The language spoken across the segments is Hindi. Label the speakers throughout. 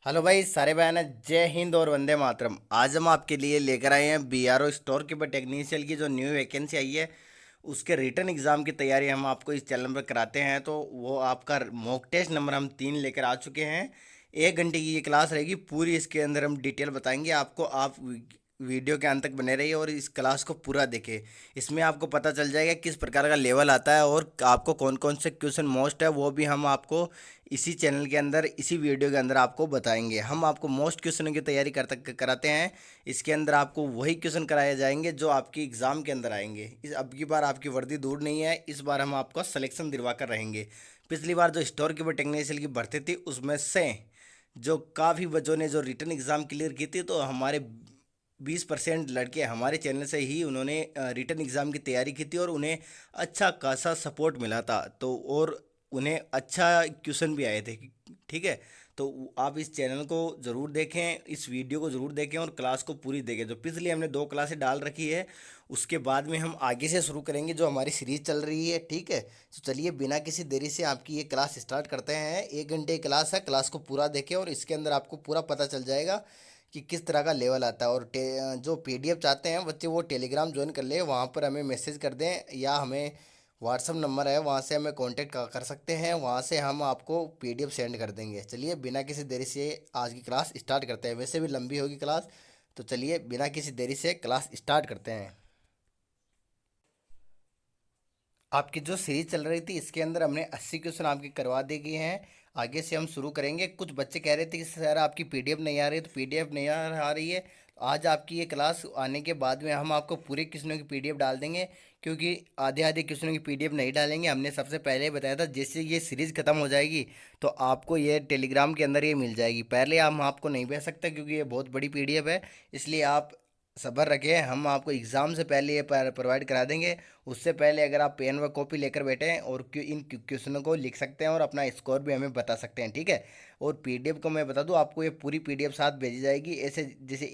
Speaker 1: हेलो भाई, सारे बहन जय हिंद और वंदे मातरम। आज हम आपके लिए लेकर आए हैं बीआरओ स्टोर कीपर टेक्नीशियल की जो न्यू वैकेंसी आई है उसके रिटर्न एग्ज़ाम की तैयारी हम आपको इस चैनल पर कराते हैं। तो वो आपका मॉक टेस्ट नंबर हम 3 लेकर आ चुके हैं। 1 घंटे की ये क्लास रहेगी पूरी, इसके अंदर हम डिटेल बताएंगे आपको। आप वीडियो के अंत तक बने रहिए और इस क्लास को पूरा देखें। इसमें आपको पता चल जाएगा किस प्रकार का लेवल आता है और आपको कौन कौन से क्वेश्चन मोस्ट है, वो भी हम आपको इसी चैनल के अंदर, इसी वीडियो के अंदर आपको बताएंगे। हम आपको मोस्ट क्वेश्चनों की तैयारी कराते हैं। इसके अंदर आपको वही क्वेश्चन कराए जाएंगे जो आपकी एग्ज़ाम के अंदर आएंगे। इस अब की बार आपकी वर्दी दूर नहीं है, इस बार हम आपको सिलेक्शन दिलवा कर रहेंगे। पिछली बार जो स्टोर कीपर टेक्नीशियल की भर्ती थी उसमें से जो काफ़ी बच्चों ने जो रिटर्न एग्ज़ाम क्लियर की थी, तो हमारे 20% लड़के हमारे चैनल से ही उन्होंने रिटर्न एग्ज़ाम की तैयारी की थी और उन्हें अच्छा खासा सपोर्ट मिला था। तो और उन्हें अच्छा क्वेश्चन भी आए थे। ठीक है, तो आप इस चैनल को ज़रूर देखें, इस वीडियो को ज़रूर देखें और क्लास को पूरी देखें। जो पिछली हमने 2 क्लासें डाल रखी है, उसके बाद में हम आगे से शुरू करेंगे जो हमारी सीरीज चल रही है। ठीक है, तो चलिए बिना किसी देरी से आपकी ये क्लास स्टार्ट करते हैं। 1 घंटे की क्लास है, क्लास को पूरा देखें और इसके अंदर आपको पूरा पता चल जाएगा कि किस तरह का लेवल आता है। और जो पीडीएफ चाहते हैं बच्चे, वो टेलीग्राम ज्वाइन कर ले, वहाँ पर हमें मैसेज कर दें या हमें व्हाट्सअप नंबर है, वहाँ से हमें कांटेक्ट कर सकते हैं। वहाँ से हम आपको पीडीएफ सेंड कर देंगे। चलिए बिना किसी देरी से आज की क्लास स्टार्ट करते हैं। वैसे भी लंबी होगी क्लास, तो चलिए बिना किसी देरी से क्लास स्टार्ट करते हैं। आपकी जो सीरीज चल रही थी इसके अंदर हमने 80 क्वेश्चन आपके करवा दिए गए हैं। आगे से हम शुरू करेंगे। कुछ बच्चे कह रहे थे कि सर आपकी पीडीएफ नहीं आ रही, तो पीडीएफ नहीं आ रही है। आज आपकी ये क्लास आने के बाद में हम आपको पूरे क्वेश्चनों की पीडीएफ डाल देंगे, क्योंकि आधे आधे क्वेश्चनों की पीडीएफ नहीं डालेंगे। हमने सबसे पहले ही बताया था जैसे ये सीरीज़ खत्म हो जाएगी तो आपको ये टेलीग्राम के अंदर ये मिल जाएगी। पहले हम आपको नहीं भेज सकते क्योंकि ये बहुत बड़ी पीडीएफ है, इसलिए आप सब्र रखें। हम आपको एग्ज़ाम से पहले ये प्रोवाइड करा देंगे। उससे पहले अगर आप पेन व कॉपी लेकर बैठे हैं और इन क्वेश्चनों को लिख सकते हैं और अपना स्कोर भी हमें बता सकते हैं। ठीक है, और पीडीएफ को मैं बता दूं आपको, ये पूरी पीडीएफ साथ भेजी जाएगी। ऐसे जैसे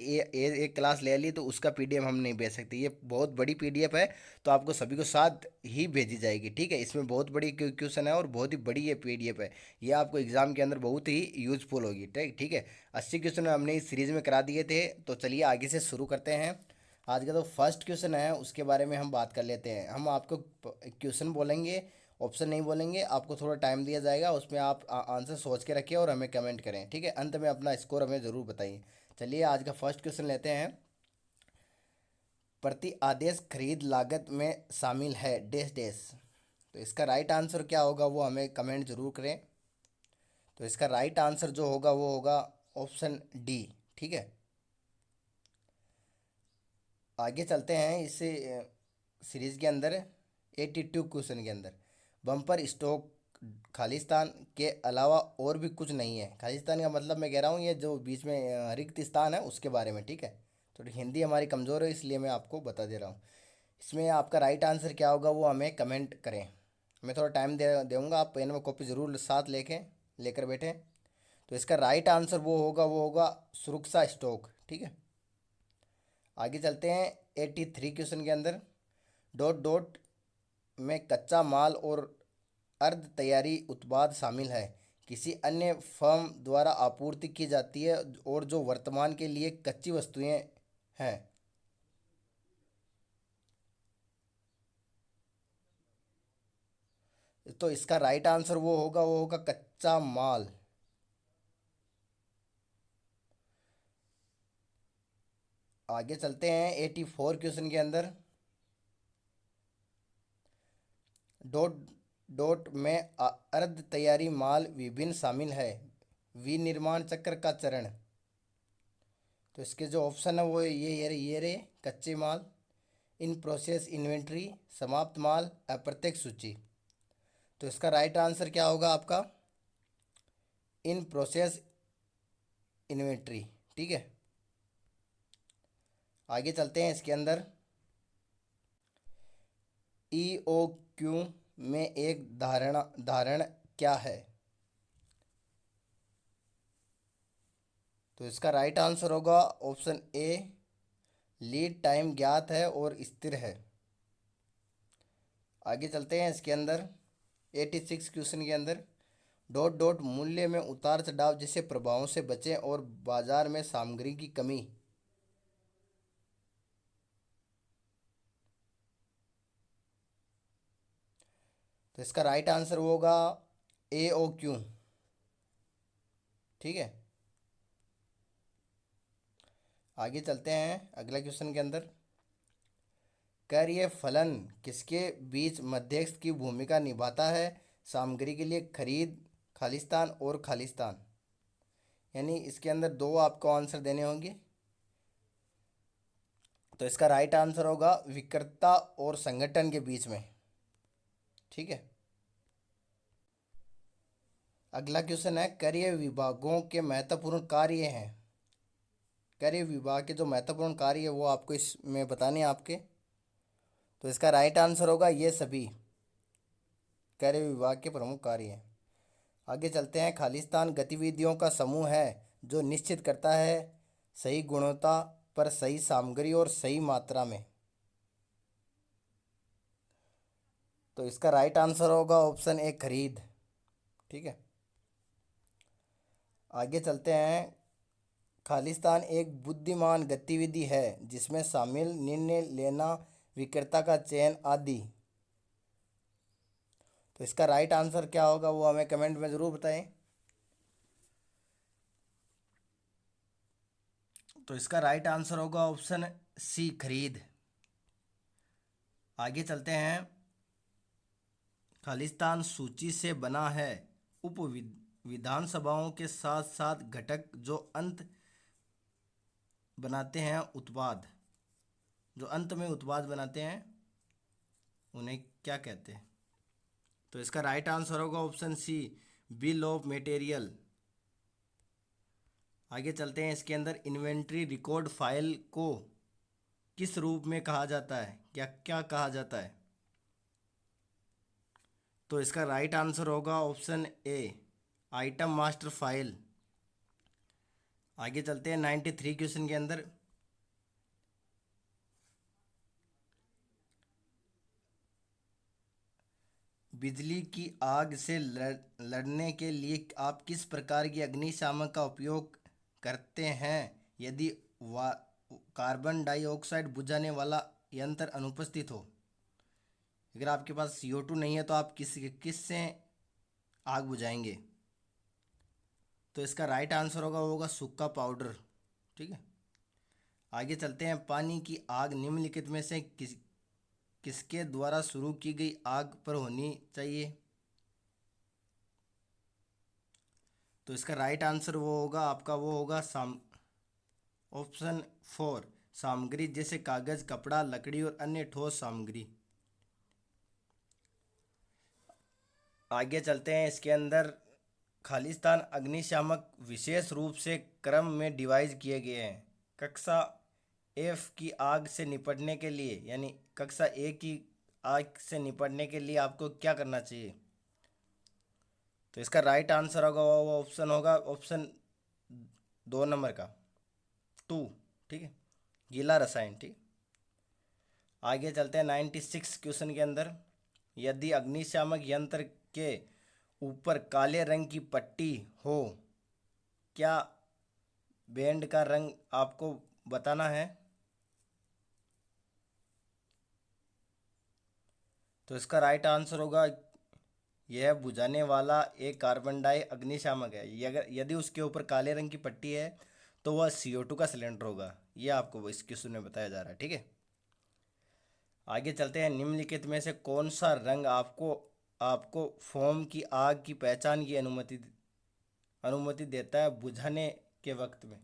Speaker 1: एक क्लास ले ली तो उसका पीडीएफ हम नहीं भेज सकते, ये बहुत बड़ी पीडीएफ है, तो आपको सभी को साथ ही भेजी जाएगी। ठीक है, इसमें बहुत बड़ी क्वेश्चन है और बहुत ही बड़ी ये पीडीएफ है। ये आपको एग्जाम के अंदर बहुत ही यूजफुल होगी। ठीक ठीक है, 80 क्वेश्चन हमने इस सीरीज़ में करा दिए थे। तो चलिए आगे से शुरू करते हैं। आज का तो फर्स्ट क्वेश्चन है, उसके बारे में हम बात कर लेते हैं। हम आपको क्वेश्चन बोलेंगे, ऑप्शन नहीं बोलेंगे। आपको थोड़ा टाइम दिया जाएगा, उसमें आप आंसर सोच के रखिए और हमें कमेंट करें। ठीक है, अंत में अपना स्कोर हमें ज़रूर बताइए। चलिए आज का फर्स्ट क्वेश्चन लेते हैं। प्रति आदेश खरीद लागत में शामिल है डैश डैश। तो इसका राइट आंसर क्या होगा वो हमें कमेंट जरूर करें। तो इसका राइट आंसर जो होगा वो होगा ऑप्शन डी। ठीक है, आगे चलते हैं इस सीरीज़ के अंदर। 82 क्वेश्चन के अंदर बम्पर स्टॉक खालिस्तान के अलावा और भी कुछ नहीं है। खालिस्तान का मतलब मैं कह रहा हूँ ये जो बीच में रिक्त स्थान है उसके बारे में। ठीक है, तो हिंदी हमारी कमज़ोर है इसलिए मैं आपको बता दे रहा हूँ। इसमें आपका राइट आंसर क्या होगा वो हमें कमेंट करें। मैं थोड़ा टाइम दे दूँगा, आप पेन व कॉपी ज़रूर साथ लेकर बैठें। तो इसका राइट आंसर वो होगा सुरक्षा स्टॉक। ठीक है, आगे चलते हैं। 83 क्वेश्चन के अंदर डॉट डॉट में कच्चा माल और अर्ध तैयारी उत्पाद शामिल है, किसी अन्य फर्म द्वारा आपूर्ति की जाती है और जो वर्तमान के लिए कच्ची वस्तुएं हैं। तो इसका राइट आंसर वो होगा कच्चा माल। आगे चलते हैं। 84 क्वेश्चन के अंदर डॉट डॉट में अर्ध तैयारी माल विभिन्न शामिल है, विनिर्माण चक्र का चरण। तो इसके जो ऑप्शन है वो ये रे कच्चे माल, इन प्रोसेस इन्वेंट्री, समाप्त माल, अप्रत्यक्ष सूची। तो इसका राइट आंसर क्या होगा आपका इन प्रोसेस इन्वेंट्री। ठीक है, आगे चलते हैं इसके अंदर। ई ओ क्यू में एक धारण क्या है। तो इसका राइट आंसर होगा ऑप्शन ए, लीड टाइम ज्ञात है और स्थिर है। आगे चलते हैं इसके अंदर। 86 क्वेश्चन के अंदर डॉट डॉट मूल्य में उतार चढ़ाव जैसे प्रभावों से बचें और बाजार में सामग्री की कमी। तो इसका राइट आंसर होगा ए ओ क्यू। ठीक है, आगे चलते हैं अगला क्वेश्चन के अंदर। कार्य फलन किसके बीच मध्यस्थ की भूमिका निभाता है? सामग्री के लिए खरीद, खालिस्तान और खालिस्तान। यानी इसके अंदर दो आपको आंसर देने होंगे। तो इसका राइट आंसर होगा विक्रेता और संगठन के बीच में। ठीक है, अगला क्वेश्चन है कार्य विभागों के महत्वपूर्ण कार्य हैं। कार्य विभाग के जो महत्वपूर्ण कार्य है वो आपको इसमें बताने हैं आपके। तो इसका राइट आंसर होगा ये सभी कार्य विभाग के प्रमुख कार्य हैं। आगे चलते हैं। खालिस्तान गतिविधियों का समूह है जो निश्चित करता है सही गुणवत्ता पर सही सामग्री और सही मात्रा में। तो इसका राइट आंसर होगा ऑप्शन ए खरीद। ठीक है, आगे चलते हैं। खालिस्तान एक बुद्धिमान गतिविधि है जिसमें शामिल निर्णय लेना, विक्रेता का चयन आदि। तो इसका राइट आंसर क्या होगा वो हमें कमेंट में ज़रूर बताएं। तो इसका राइट आंसर होगा ऑप्शन सी खरीद। आगे चलते हैं। खालिस्तान सूची से बना है उप विधानसभाओं के साथ साथ घटक जो अंत बनाते हैं उत्पाद। जो अंत में उत्पाद बनाते हैं उन्हें क्या कहते हैं? तो इसका राइट आंसर होगा option C bill of material. आगे चलते हैं। इसके अंदर इन्वेंट्री रिकॉर्ड फाइल को किस रूप में कहा जाता है? क्या क्या कहा जाता है? तो इसका राइट आंसर होगा option A item master file. आगे चलते हैं 93 क्वेश्चन के अंदर। बिजली की आग से लड़ने के लिए आप किस प्रकार की अग्निशामक का उपयोग करते हैं यदि कार्बन डाइऑक्साइड बुझाने वाला यंत्र अनुपस्थित हो? अगर आपके पास CO2 नहीं है तो आप किस से आग बुझाएंगे? तो इसका राइट आंसर होगा सूखा पाउडर। ठीक है, आगे चलते हैं। पानी की आग निम्नलिखित में से किसके द्वारा शुरू की गई आग पर होनी चाहिए? तो इसका राइट आंसर वो होगा आपका वो होगा ऑप्शन 4 सामग्री जैसे कागज, कपड़ा, लकड़ी और अन्य ठोस सामग्री। आगे चलते हैं। इसके अंदर खालिस्तान अग्निशामक विशेष रूप से क्रम में डिवाइज किए गए हैं। कक्षा एफ की आग से निपटने के लिए यानी कक्षा ए की आग से निपटने के लिए आपको क्या करना चाहिए? तो इसका राइट आंसर होगा वो ऑप्शन होगा ऑप्शन 2 नंबर का 2। ठीक है, गीला रसायन। ठीक, आगे चलते हैं 96 क्वेश्चन के अंदर। यदि अग्निशामक यंत्र के ऊपर काले रंग की पट्टी हो, क्या बैंड का रंग आपको बताना है? तो इसका राइट आंसर होगा यह बुझाने वाला एक कार्बन डाई अग्निशामक है। यदि उसके ऊपर काले रंग की पट्टी है तो वह CO2 का सिलेंडर होगा। यह आपको इस क्वेश्चन में बताया जा रहा है। ठीक है, आगे चलते हैं। निम्नलिखित में से कौन सा रंग आपको आपको फोम की आग की पहचान की अनुमति देता है बुझाने के वक्त में?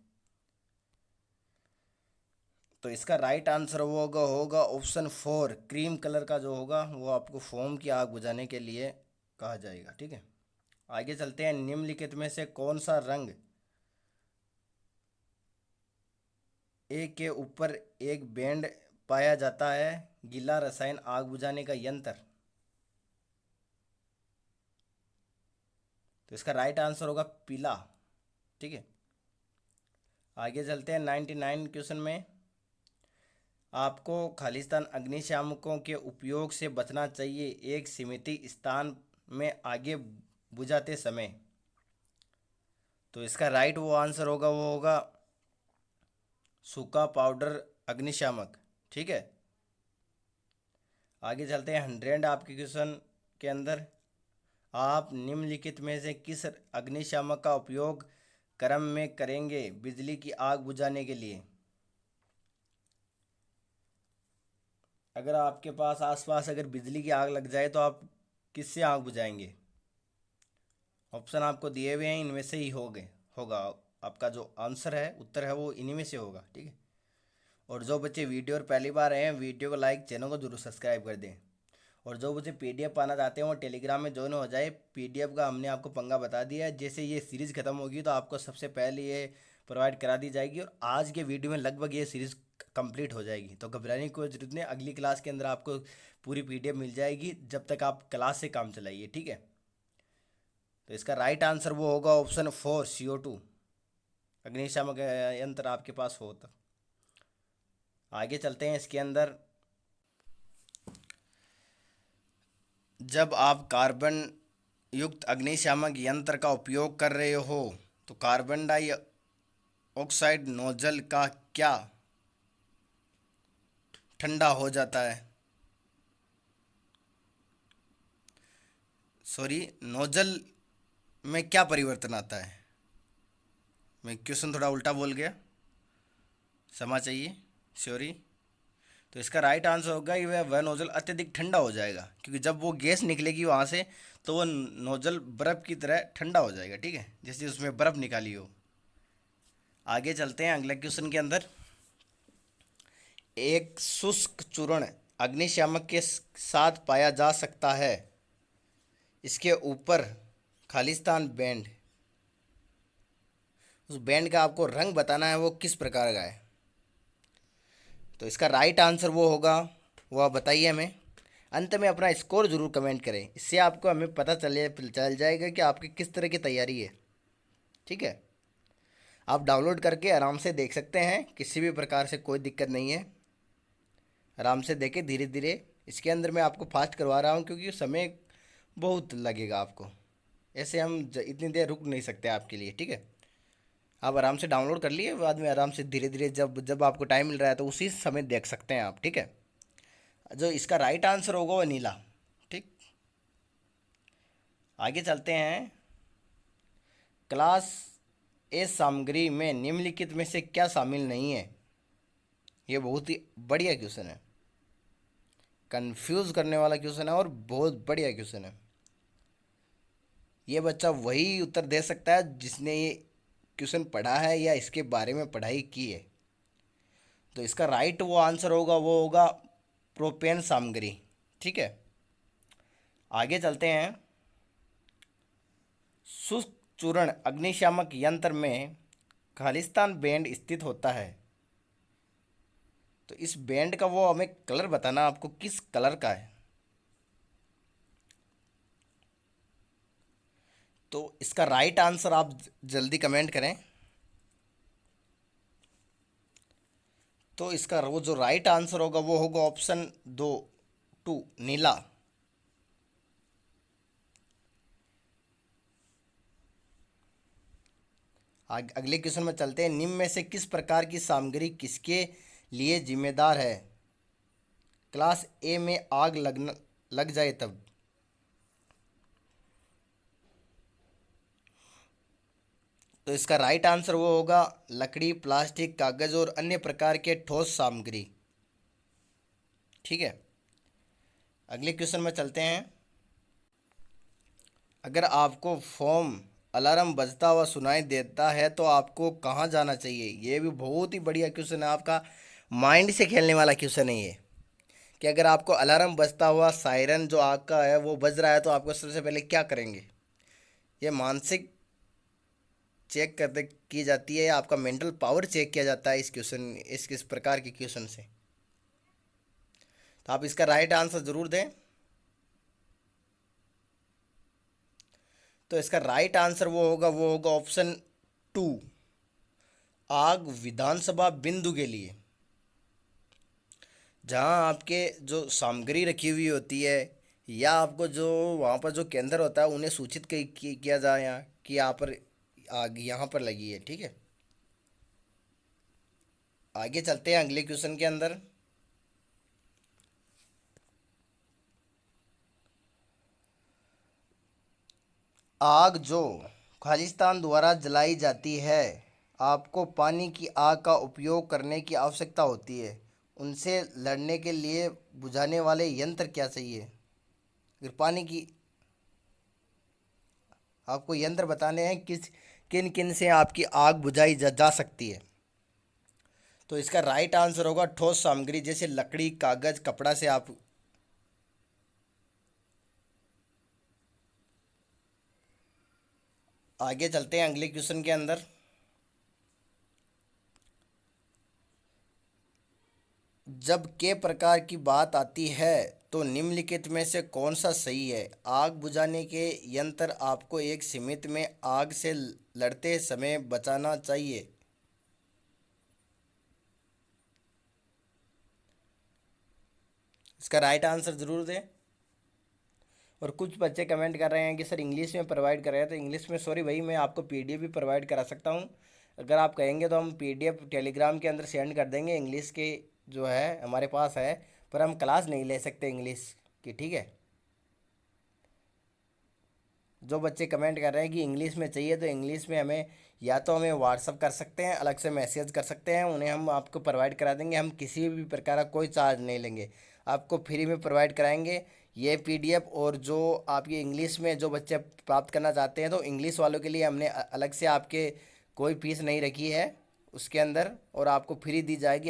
Speaker 1: तो इसका राइट आंसर वो होगा ऑप्शन 4 क्रीम कलर का जो होगा वो आपको फोम की आग बुझाने के लिए कहा जाएगा। ठीक है, आगे चलते हैं। निम्नलिखित में से कौन सा रंग ए के ऊपर एक बैंड पाया जाता है गीला रसायन आग बुझाने का यंत्र? तो इसका राइट आंसर होगा पीला। ठीक है, आगे चलते हैं 99 क्वेश्चन में। आपको खालिस्तान अग्निशामकों के उपयोग से बचना चाहिए। एक सीमित स्थान में आगे बुझाते समय। तो इसका राइट वो आंसर होगा, वो होगा सूखा पाउडर अग्निशामक। ठीक है, आगे चलते हैं 100 आपके क्वेश्चन के अंदर। आप निम्नलिखित में से किस अग्निशामक का उपयोग क्रम में करेंगे बिजली की आग बुझाने के लिए? अगर आपके पास आसपास अगर बिजली की आग लग जाए तो आप किससे आग बुझाएंगे? ऑप्शन आपको दिए हुए हैं, इनमें से ही होगा आपका जो आंसर है, उत्तर है, वो इन्हीं में से होगा। ठीक है, और जो बच्चे वीडियो और पहली बार आए हैं, वीडियो को लाइक, चैनल को जरूर सब्सक्राइब कर दें। और जो बच्चे पीडीएफ पाना चाहते हैं वो टेलीग्राम में ज्वाइन हो जाए। पीडीएफ का हमने आपको पंगा बता दिया है, जैसे ये सीरीज़ खत्म होगी तो आपको सबसे पहले ये प्रोवाइड करा दी जाएगी, और आज के वीडियो में लगभग ये सीरीज़ कंप्लीट हो जाएगी। तो घबराने की कोई जरूरत नहीं, अगली क्लास के अंदर आपको पूरी पीडीएफ मिल जाएगी, जब तक आप क्लास से काम चलाइए। ठीक है, तो इसका राइट आंसर वो होगा ऑप्शन 4, CO2 अग्निशामक यंत्र आपके पास हो तो। आगे चलते हैं इसके अंदर। जब आप कार्बन युक्त अग्निशामक यंत्र का उपयोग कर रहे हो तो कार्बन डाइऑक्साइड नोजल का क्या ठंडा हो जाता है? सॉरी, नोजल में क्या परिवर्तन आता है? मैं क्वेश्चन थोड़ा उल्टा बोल गया, क्षमा चाहिए, सॉरी। तो इसका राइट आंसर होगा कि वह नोजल अत्यधिक ठंडा हो जाएगा, क्योंकि जब वो गैस निकलेगी वहाँ से तो वो नोजल बर्फ़ की तरह ठंडा हो जाएगा। ठीक है, जैसे उसमें बर्फ़ निकाली हो। आगे चलते हैं अगले क्वेश्चन के अंदर। एक शुष्क चूर्ण अग्निशामक के साथ पाया जा सकता है। इसके ऊपर खालिस्तान बैंड, उस बैंड का आपको रंग बताना है, वो किस प्रकार का है? तो इसका राइट आंसर वो होगा, वो आप बताइए हमें। अंत में अपना स्कोर ज़रूर कमेंट करें, इससे आपको हमें पता चल जाएगा कि आपकी किस तरह की तैयारी है। ठीक है, आप डाउनलोड करके आराम से देख सकते हैं, किसी भी प्रकार से कोई दिक्कत नहीं है। आराम से देखें धीरे धीरे। इसके अंदर मैं आपको फास्ट करवा रहा हूँ क्योंकि समय बहुत लगेगा आपको, ऐसे हम इतनी देर रुक नहीं सकते आपके लिए। ठीक है, आप आराम से डाउनलोड कर लिए, बाद में आराम से धीरे धीरे जब जब आपको टाइम मिल रहा है तो उसी समय देख सकते हैं आप। ठीक है, जो इसका राइट आंसर होगा वो नीला। ठीक, आगे चलते हैं। क्लास ए सामग्री में निम्नलिखित में से क्या शामिल नहीं है? ये बहुत ही बढ़िया क्वेश्चन है, कंफ्यूज करने वाला क्वेश्चन है और बहुत बढ़िया क्वेश्चन है। ये बच्चा वही उत्तर दे सकता है जिसने ये क्वेश्चन पढ़ा है या इसके बारे में पढ़ाई की है। तो इसका राइट वो आंसर होगा, वो होगा प्रोपेन सामग्री। ठीक है, आगे चलते हैं। शुष्क चूर्ण अग्निशामक यंत्र में खालिस्तान बैंड स्थित होता है। तो इस बैंड का वो हमें कलर बताना, आपको किस कलर का है? तो इसका राइट आंसर आप जल्दी कमेंट करें। तो इसका वो जो राइट आंसर होगा वो होगा ऑप्शन 2 नीला। अगले क्वेश्चन में चलते हैं। निम्न में से किस प्रकार की सामग्री किसके लिए जिम्मेदार है? क्लास ए में आग लग जाए तब। तो इसका राइट आंसर वो होगा लकड़ी, प्लास्टिक, कागज और अन्य प्रकार के ठोस सामग्री। ठीक है, अगले क्वेश्चन में चलते हैं। अगर आपको फोम अलार्म बजता हुआ सुनाई देता है तो आपको कहाँ जाना चाहिए? ये भी बहुत ही बढ़िया क्वेश्चन है, आपका माइंड से खेलने वाला क्वेश्चन है ये। कि अगर आपको अलार्म बजता हुआ सायरन जो आग का है वो बज रहा है तो आपको सबसे पहले क्या करेंगे? ये मानसिक चेक करते की जाती है, आपका मेंटल पावर चेक किया जाता है इस प्रकार के क्वेश्चन से। तो आप इसका राइट आंसर ज़रूर दें। तो इसका राइट आंसर वो होगा ऑप्शन 2 आग विधानसभा बिंदु के लिए। जहां आपके जो सामग्री रखी हुई होती है या आपको जो वहाँ पर जो केंद्र होता है उन्हें सूचित किया जाए यहाँ कि यहाँ पर आग यहाँ पर लगी है, ठीक है। आगे चलते हैं अगले क्वेश्चन के अंदर। आग जो खालिस्तान द्वारा जलाई जाती है, आपको पानी की आग का उपयोग करने की आवश्यकता होती है। उनसे लड़ने के लिए बुझाने वाले यंत्र क्या चाहिए? अगर पानी की आपको यंत्र बताने हैं किस किन किन से आपकी आग बुझाई जा सकती है, तो इसका राइट आंसर होगा ठोस सामग्री जैसे लकड़ी, कागज, कपड़ा से आप। आगे चलते हैं अगले क्वेश्चन के अंदर। जब के प्रकार की बात आती है तो निम्नलिखित में से कौन सा सही है? आग बुझाने के यंत्र आपको एक सीमित में आग से लड़ते समय बचाना चाहिए। इसका राइट आंसर ज़रूर दें। और कुछ बच्चे कमेंट कर रहे हैं कि सर इंग्लिश में प्रोवाइड कर रहे हैं, तो इंग्लिश में सॉरी भाई, मैं आपको पीडीएफ भी प्रोवाइड करा सकता हूँ। अगर आप कहेंगे तो हम पीडीएफ टेलीग्राम के अंदर सेंड कर देंगे, इंग्लिश के जो है हमारे पास है, पर हम क्लास नहीं ले सकते इंग्लिश की, ठीक है। जो बच्चे कमेंट कर रहे हैं कि इंग्लिश में चाहिए, तो इंग्लिश में हमें या तो हमें व्हाट्सअप कर सकते हैं, अलग से मैसेज कर सकते हैं, उन्हें हम आपको प्रोवाइड करा देंगे। हम किसी भी प्रकार का कोई चार्ज नहीं लेंगे, आपको फ्री में प्रोवाइड कराएंगे ये पीडीएफ। और जो आप ये इंग्लिश में जो बच्चे प्राप्त करना चाहते हैं, तो इंग्लिश वालों के लिए हमने अलग से आपके कोई फीस नहीं रखी है उसके अंदर, और आपको फ्री दी जाएगी।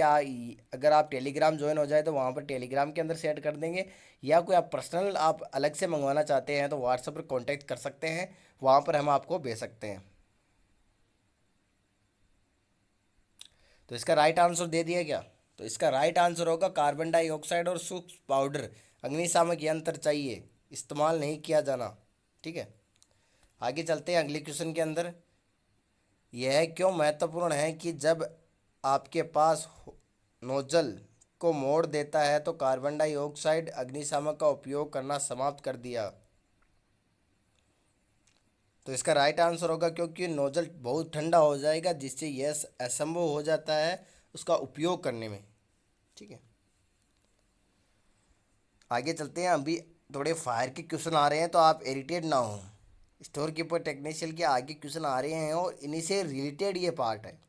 Speaker 1: अगर आप टेलीग्राम ज्वाइन हो जाए तो वहाँ पर टेलीग्राम के अंदर सेट कर देंगे, या कोई आप पर्सनल आप अलग से मंगवाना चाहते हैं तो व्हाट्सएप पर कांटेक्ट कर सकते हैं, वहाँ पर हम आपको भेज सकते हैं। तो इसका राइट आंसर दे दिया क्या? तो इसका राइट आंसर होगा कार्बन डाइऑक्साइड और सूक्ष्म पाउडर अग्निशामक यंत्र चाहिए, इस्तेमाल नहीं किया जाना, ठीक है। आगे चलते हैं अगले क्वेश्चन के अंदर। यह क्यों महत्वपूर्ण है कि जब आपके पास नोजल को मोड़ देता है तो कार्बन डाइऑक्साइड अग्निशामक का उपयोग करना समाप्त कर दिया? तो इसका राइट आंसर होगा क्योंकि नोजल बहुत ठंडा हो जाएगा, जिससे यह असंभव हो जाता है उसका उपयोग करने में, ठीक है। आगे चलते हैं। अभी थोड़े फायर के क्वेश्चन आ रहे हैं, तो आप इरिटेट ना हो। स्टोर कीपर टेक्नीशियन के आगे क्वेश्चन आ रहे हैं और इन्हीं से रिलेटेड ये पार्ट है।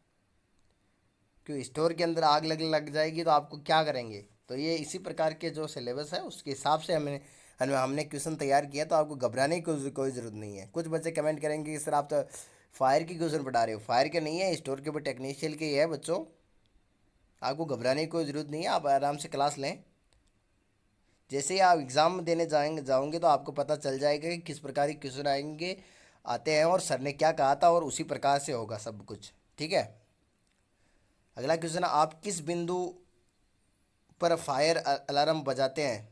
Speaker 1: क्यों स्टोर के अंदर आग लग जाएगी तो आपको क्या करेंगे? तो ये इसी प्रकार के जो सिलेबस है उसके हिसाब से हमने क्वेश्चन तैयार किया, तो आपको घबराने की कोई ज़रूरत नहीं है। कुछ बच्चे कमेंट करेंगे कि सर आप तो फायर की क्वेश्चन पढ़ा रहे हो, फायर के नहीं है, स्टोर कीपर टेक्नीशियन के ही है बच्चों। आपको घबराने की कोई ज़रूरत नहीं है, आप आराम से क्लास लें। जैसे ही आप एग्ज़ाम देने जाओगे तो आपको पता चल जाएगा कि किस प्रकार के क्वेश्चन आएंगे आते हैं और सर ने क्या कहा था, और उसी प्रकार से होगा सब कुछ, ठीक है। अगला क्वेश्चन, आप किस बिंदु पर फायर अलार्म बजाते हैं?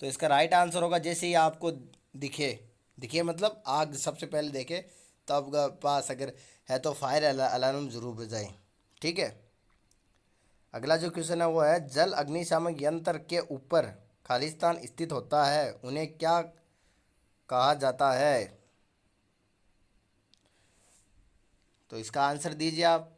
Speaker 1: तो इसका राइट आंसर होगा जैसे ही आपको दिखे, दिखे मतलब आग सबसे पहले देखे, तो आपका पास अगर है तो फायर अलार्म ज़रूर बजाएं, ठीक है। अगला जो क्वेश्चन है वो है, जल अग्निशामक यंत्र के ऊपर खालिस्तान स्थित होता है, उन्हें क्या कहा जाता है? तो इसका आंसर दीजिए आप।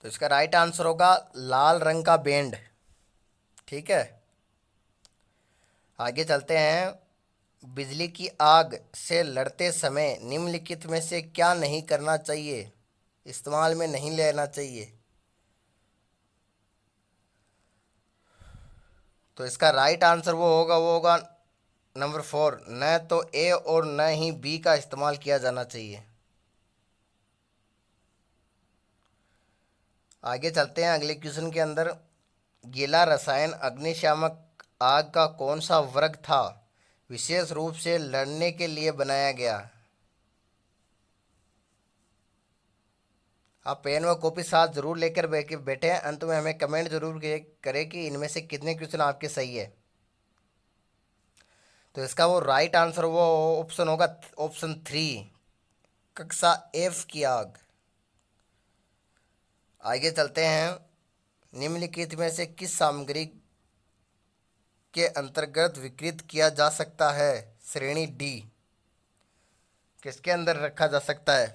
Speaker 1: तो इसका राइट आंसर होगा लाल रंग का बैंड, ठीक है। आगे चलते हैं। बिजली की आग से लड़ते समय निम्नलिखित में से क्या नहीं करना चाहिए, इस्तेमाल में नहीं लेना चाहिए? तो इसका राइट आंसर वो होगा नंबर 4, न तो ए और न ही बी का इस्तेमाल किया जाना चाहिए। आगे चलते हैं अगले क्वेश्चन के अंदर। गीला रसायन अग्निशामक आग का कौन सा वर्ग था, विशेष रूप से लड़ने के लिए बनाया गया? आप पेन व कॉपी साथ जरूर लेकर बैठे हैं, अंत में हमें कमेंट जरूर करें कि इनमें से कितने क्वेश्चन आपके सही है। तो इसका वो राइट आंसर वो ऑप्शन होगा ऑप्शन 3, कक्षा एफ की आग। आगे चलते हैं, निम्नलिखित में से किस सामग्री के अंतर्गत विकृत किया जा सकता है? श्रेणी डी, किसके अंदर रखा जा सकता है?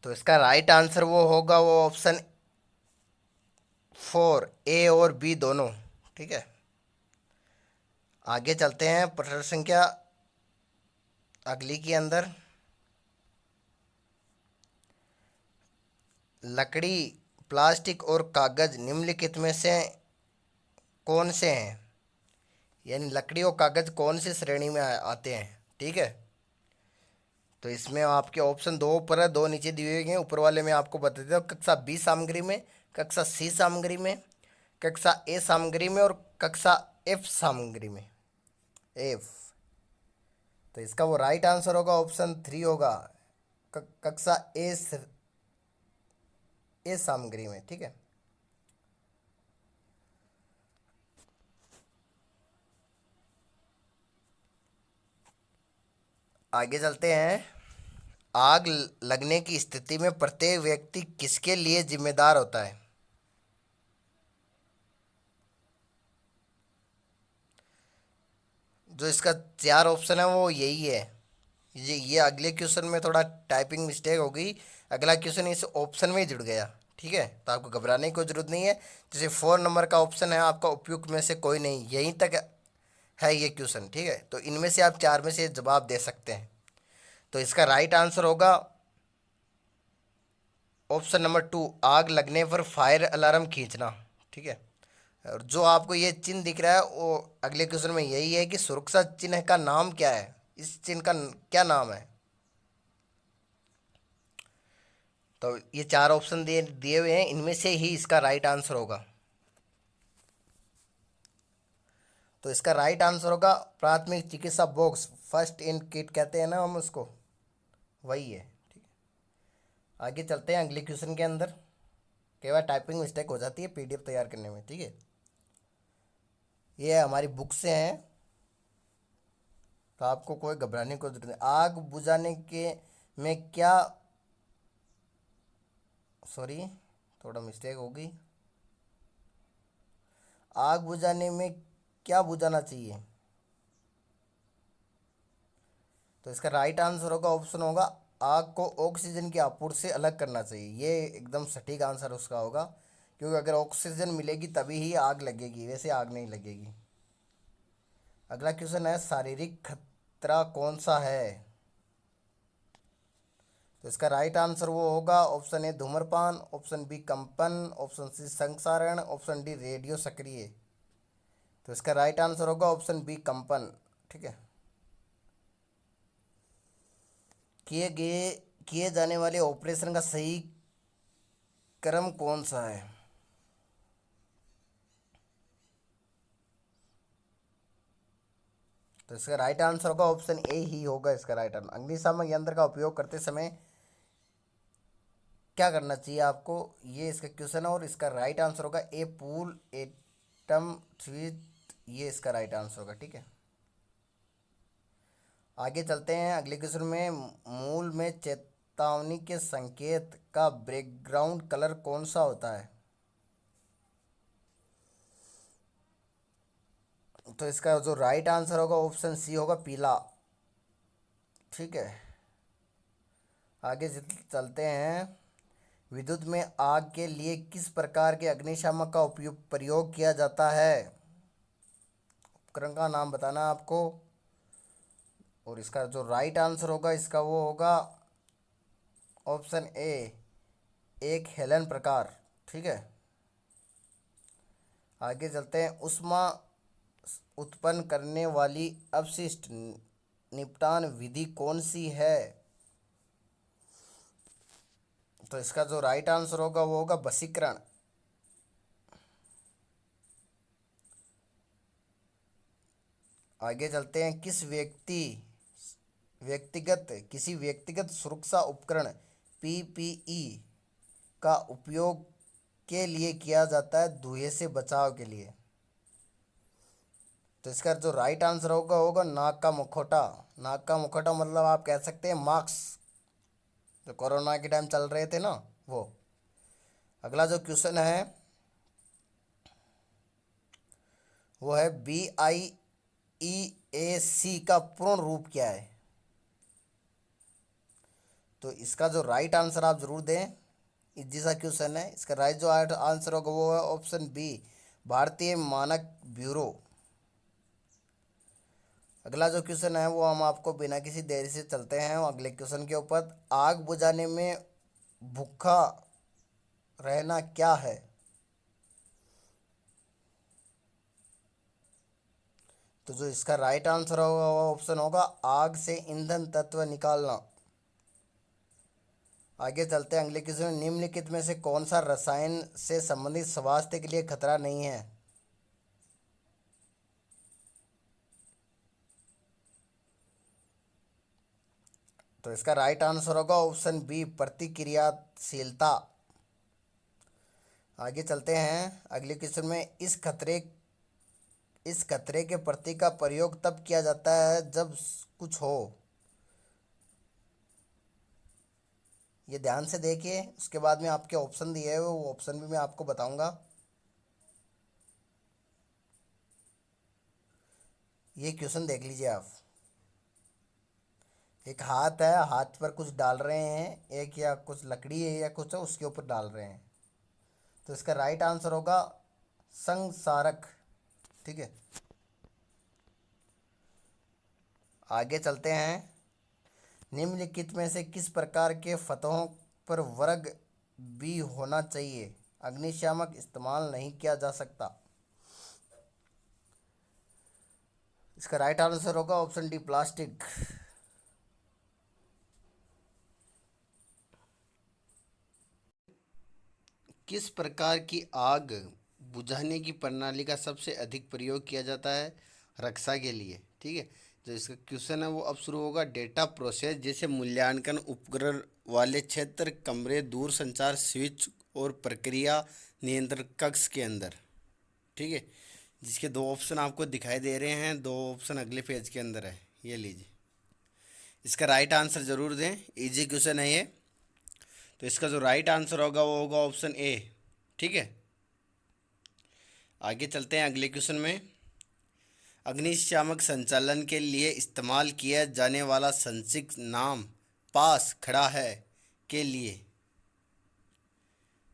Speaker 1: तो इसका राइट आंसर वो होगा, वो ऑप्शन 4, ए और बी दोनों। ठीक है, आगे चलते हैं प्रश्न संख्या अगली के अंदर। लकड़ी, प्लास्टिक और कागज निम्नलिखित में से कौन से हैं? यानी लकड़ी और कागज कौन सी श्रेणी में आते हैं? ठीक है, तो इसमें आपके ऑप्शन दो ऊपर है, दो नीचे दिए हुए हैं। ऊपर वाले में आपको बता देता हूँ, कक्षा बी सामग्री में, कक्षा सी सामग्री में, कक्षा ए सामग्री में और कक्षा एफ सामग्री में। एफ, तो इसका वो राइट आंसर होगा ऑप्शन 3 होगा, कक्षा ए सामग्री में। ठीक है, आगे चलते हैं। आग लगने की स्थिति में प्रत्येक व्यक्ति किसके लिए जिम्मेदार होता है? जो इसका 4 ऑप्शन है वो यही है। ये अगले क्वेश्चन में थोड़ा टाइपिंग मिस्टेक हो गई, अगला क्वेश्चन इस ऑप्शन में ही जुड़ गया। ठीक है, तो आपको घबराने की कोई जरूरत नहीं है। जैसे 4 नंबर का ऑप्शन है आपका उपयुक्त में से कोई नहीं, यहीं तक है ये क्वेश्चन। ठीक है, तो इनमें से आप 4 में से जवाब दे सकते हैं। तो इसका राइट आंसर होगा ऑप्शन नंबर 2, आग लगने पर फायर अलार्म खींचना। ठीक है, और जो आपको ये चिन्ह दिख रहा है वो अगले क्वेश्चन में यही है कि सुरक्षा चिन्ह का नाम क्या है, इस चिन्ह का क्या नाम है? तो ये 4 ऑप्शन दिए दिए हुए हैं, इनमें से ही इसका राइट आंसर होगा। तो इसका राइट आंसर होगा प्राथमिक चिकित्सा बॉक्स, फर्स्ट एड किट कहते हैं ना हम उसको, वही है। ठीक है, आगे चलते हैं अगले क्वेश्चन के अंदर। कई बार टाइपिंग मिस्टेक हो जाती है पीडीएफ तैयार करने में। ठीक है, ये हमारी बुक से हैं, तो आपको कोई घबराने की जरूरत नहीं। आग बुझाने के में क्या, सॉरी थोड़ा मिस्टेक हो गई, आग बुझाने में क्या बुझाना चाहिए? तो इसका राइट आंसर होगा, ऑप्शन होगा, आग को ऑक्सीजन की आपूर्ति से अलग करना चाहिए। ये एकदम सटीक आंसर उसका होगा, क्योंकि अगर ऑक्सीजन मिलेगी तभी ही आग लगेगी, वैसे आग नहीं लगेगी। अगला क्वेश्चन है, शारीरिक खतरा कौन सा है? तो इसका राइट आंसर वो होगा, ऑप्शन ए धूम्रपान, ऑप्शन बी कंपन, ऑप्शन सी संक्षारण, ऑप्शन डी रेडियो सक्रिय। तो इसका राइट आंसर होगा ऑप्शन बी कंपन। ठीक है, किए जाने वाले ऑपरेशन का सही क्रम कौन सा है? तो इसका राइट आंसर होगा ऑप्शन ए ही होगा इसका राइट आंसर। अग्निशामक यंत्र का उपयोग करते समय क्या करना चाहिए आपको, ये इसका क्वेश्चन है, और इसका राइट आंसर होगा ए पूल एटम स्विच, ये इसका राइट आंसर होगा। ठीक है, आगे चलते हैं अगले क्वेश्चन में। मूल में चेतावनी के संकेत का बैकग्राउंड कलर कौन सा होता है? तो इसका जो राइट आंसर होगा ऑप्शन सी होगा, पीला। ठीक है, आगे चलते हैं। विद्युत में आग के लिए किस प्रकार के अग्निशामक का उपयोग प्रयोग किया जाता है? उपकरण का नाम बताना है आपको, और इसका जो राइट आंसर होगा इसका वो होगा ऑप्शन ए, एक हेलन प्रकार। ठीक है, आगे चलते हैं। ऊष्मा उत्पन्न करने वाली अपशिष्ट निपटान विधि कौन सी है? तो इसका जो राइट आंसर होगा वो होगा वशीकरण। आगे चलते हैं। किसी व्यक्तिगत सुरक्षा उपकरण पीपीई का उपयोग के लिए किया जाता है धुएं से बचाव के लिए? तो इसका जो राइट आंसर होगा होगा नाक का मुखौटा। नाक का मुखौटा मतलब आप कह सकते हैं मास्क, जो कोरोना के टाइम चल रहे थे ना वो। अगला जो क्वेश्चन है वो है BIEAC का पूर्ण रूप क्या है। तो इसका जो राइट आंसर आप जरूर दें, इजी सा क्वेश्चन है। इसका राइट जो आंसर होगा वो है ऑप्शन बी, भारतीय मानक ब्यूरो। अगला जो क्वेश्चन है वो हम आपको बिना किसी देरी से चलते हैं अगले क्वेश्चन के ऊपर। आग बुझाने में भूखा रहना क्या है। तो जो इसका राइट आंसर होगा वो ऑप्शन होगा आग से ईंधन तत्व निकालना। आगे चलते हैं अगले क्वेश्चन। निम्नलिखित में से कौन सा रसायन से संबंधित स्वास्थ्य के लिए खतरा नहीं है। तो इसका राइट आंसर होगा ऑप्शन बी, प्रतिक्रियाशीलता। आगे चलते हैं अगले क्वेश्चन में। इस खतरे के प्रतीक का प्रयोग तब किया जाता है जब कुछ हो। ये ध्यान से देखिए, उसके बाद में आपके ऑप्शन दिए हुए वो ऑप्शन भी मैं आपको बताऊंगा। ये क्वेश्चन देख लीजिए आप। एक हाथ है, हाथ पर कुछ डाल रहे हैं, एक या कुछ लकड़ी है या कुछ है उसके ऊपर डाल रहे हैं। तो इसका राइट आंसर होगा संसारक। ठीक है, आगे चलते हैं। निम्नलिखित में से किस प्रकार के फतहों पर वर्ग बी होना चाहिए। अग्निशामक इस्तेमाल नहीं किया जा सकता। इसका राइट आंसर होगा ऑप्शन डी, प्लास्टिक। किस प्रकार की आग बुझाने की प्रणाली का सबसे अधिक प्रयोग किया जाता है रक्षा के लिए। ठीक है, जो इसका क्वेश्चन है वो अब शुरू होगा। डेटा प्रोसेस जैसे मूल्यांकन उपकरण वाले क्षेत्र, कमरे, दूर संचार स्विच और प्रक्रिया नियंत्रण कक्ष के अंदर। ठीक है, जिसके दो ऑप्शन आपको दिखाई दे रहे हैं, दो ऑप्शन अगले पेज के अंदर है, ये लीजिए। इसका राइट आंसर ज़रूर दें, इजी क्वेश्चन है ये। तो इसका जो राइट आंसर होगा वो होगा ऑप्शन ए। ठीक है, आगे चलते हैं अगले क्वेश्चन में। अग्निशामक संचालन के लिए इस्तेमाल किया जाने वाला संक्षिप्त नाम पास खड़ा है के लिए।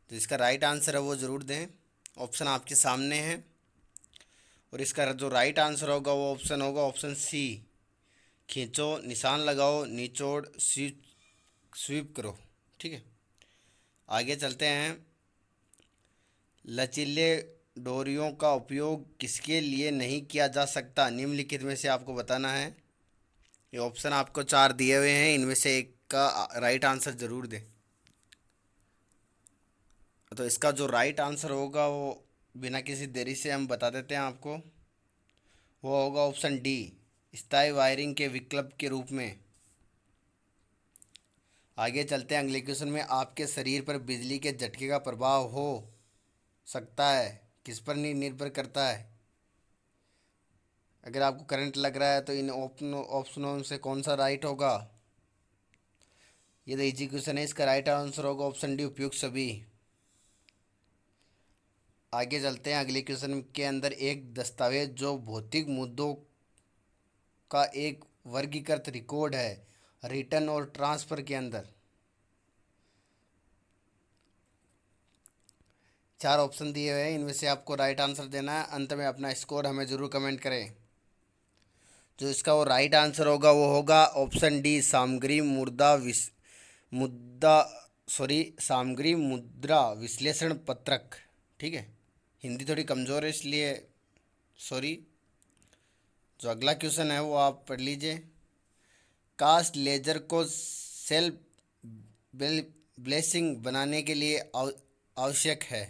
Speaker 1: तो इसका राइट आंसर है वो ज़रूर दें, ऑप्शन आपके सामने है। और इसका जो राइट आंसर होगा वो ऑप्शन होगा ऑप्शन सी, खींचो, निशान लगाओ, निचोड़, स्वीप स्वीप करो। ठीक है, आगे चलते हैं। लचीले डोरियों का उपयोग किसके लिए नहीं किया जा सकता, निम्नलिखित में से आपको बताना है। ये ऑप्शन आपको चार दिए हुए हैं, इनमें से एक का राइट आंसर ज़रूर दें। तो इसका जो राइट आंसर होगा वो बिना किसी देरी से हम बता देते हैं आपको। वो होगा ऑप्शन डी, स्थायी वायरिंग के विकल्प के रूप में। आगे चलते हैं अगले क्वेश्चन में। आपके शरीर पर बिजली के झटके का प्रभाव हो सकता है, किस पर निर्भर करता है। अगर आपको करंट लग रहा है तो इन ऑप्शनों से कौन सा राइट होगा। ये तो इजी क्वेश्चन है, इसका राइट आंसर होगा ऑप्शन डी, उपयुक्त सभी। आगे चलते हैं अगले क्वेश्चन के अंदर। एक दस्तावेज जो भौतिक मुद्दों का एक वर्गीकृत रिकॉर्ड है रिटर्न और ट्रांसफ़र के अंदर। चार ऑप्शन दिए हुए हैं, इनमें से आपको राइट आंसर देना है। अंत में अपना स्कोर हमें ज़रूर कमेंट करें। जो इसका वो राइट आंसर होगा वो होगा ऑप्शन डी, सामग्री मुद्दा सामग्री मुद्रा विश्लेषण पत्रक। ठीक है, हिंदी थोड़ी कमज़ोर है इसलिए सॉरी। जो अगला क्वेश्चन है वो आप पढ़ लीजिए। कास्ट लेजर को सेल्फ ब्लेसिंग बनाने के लिए आवश्यक है।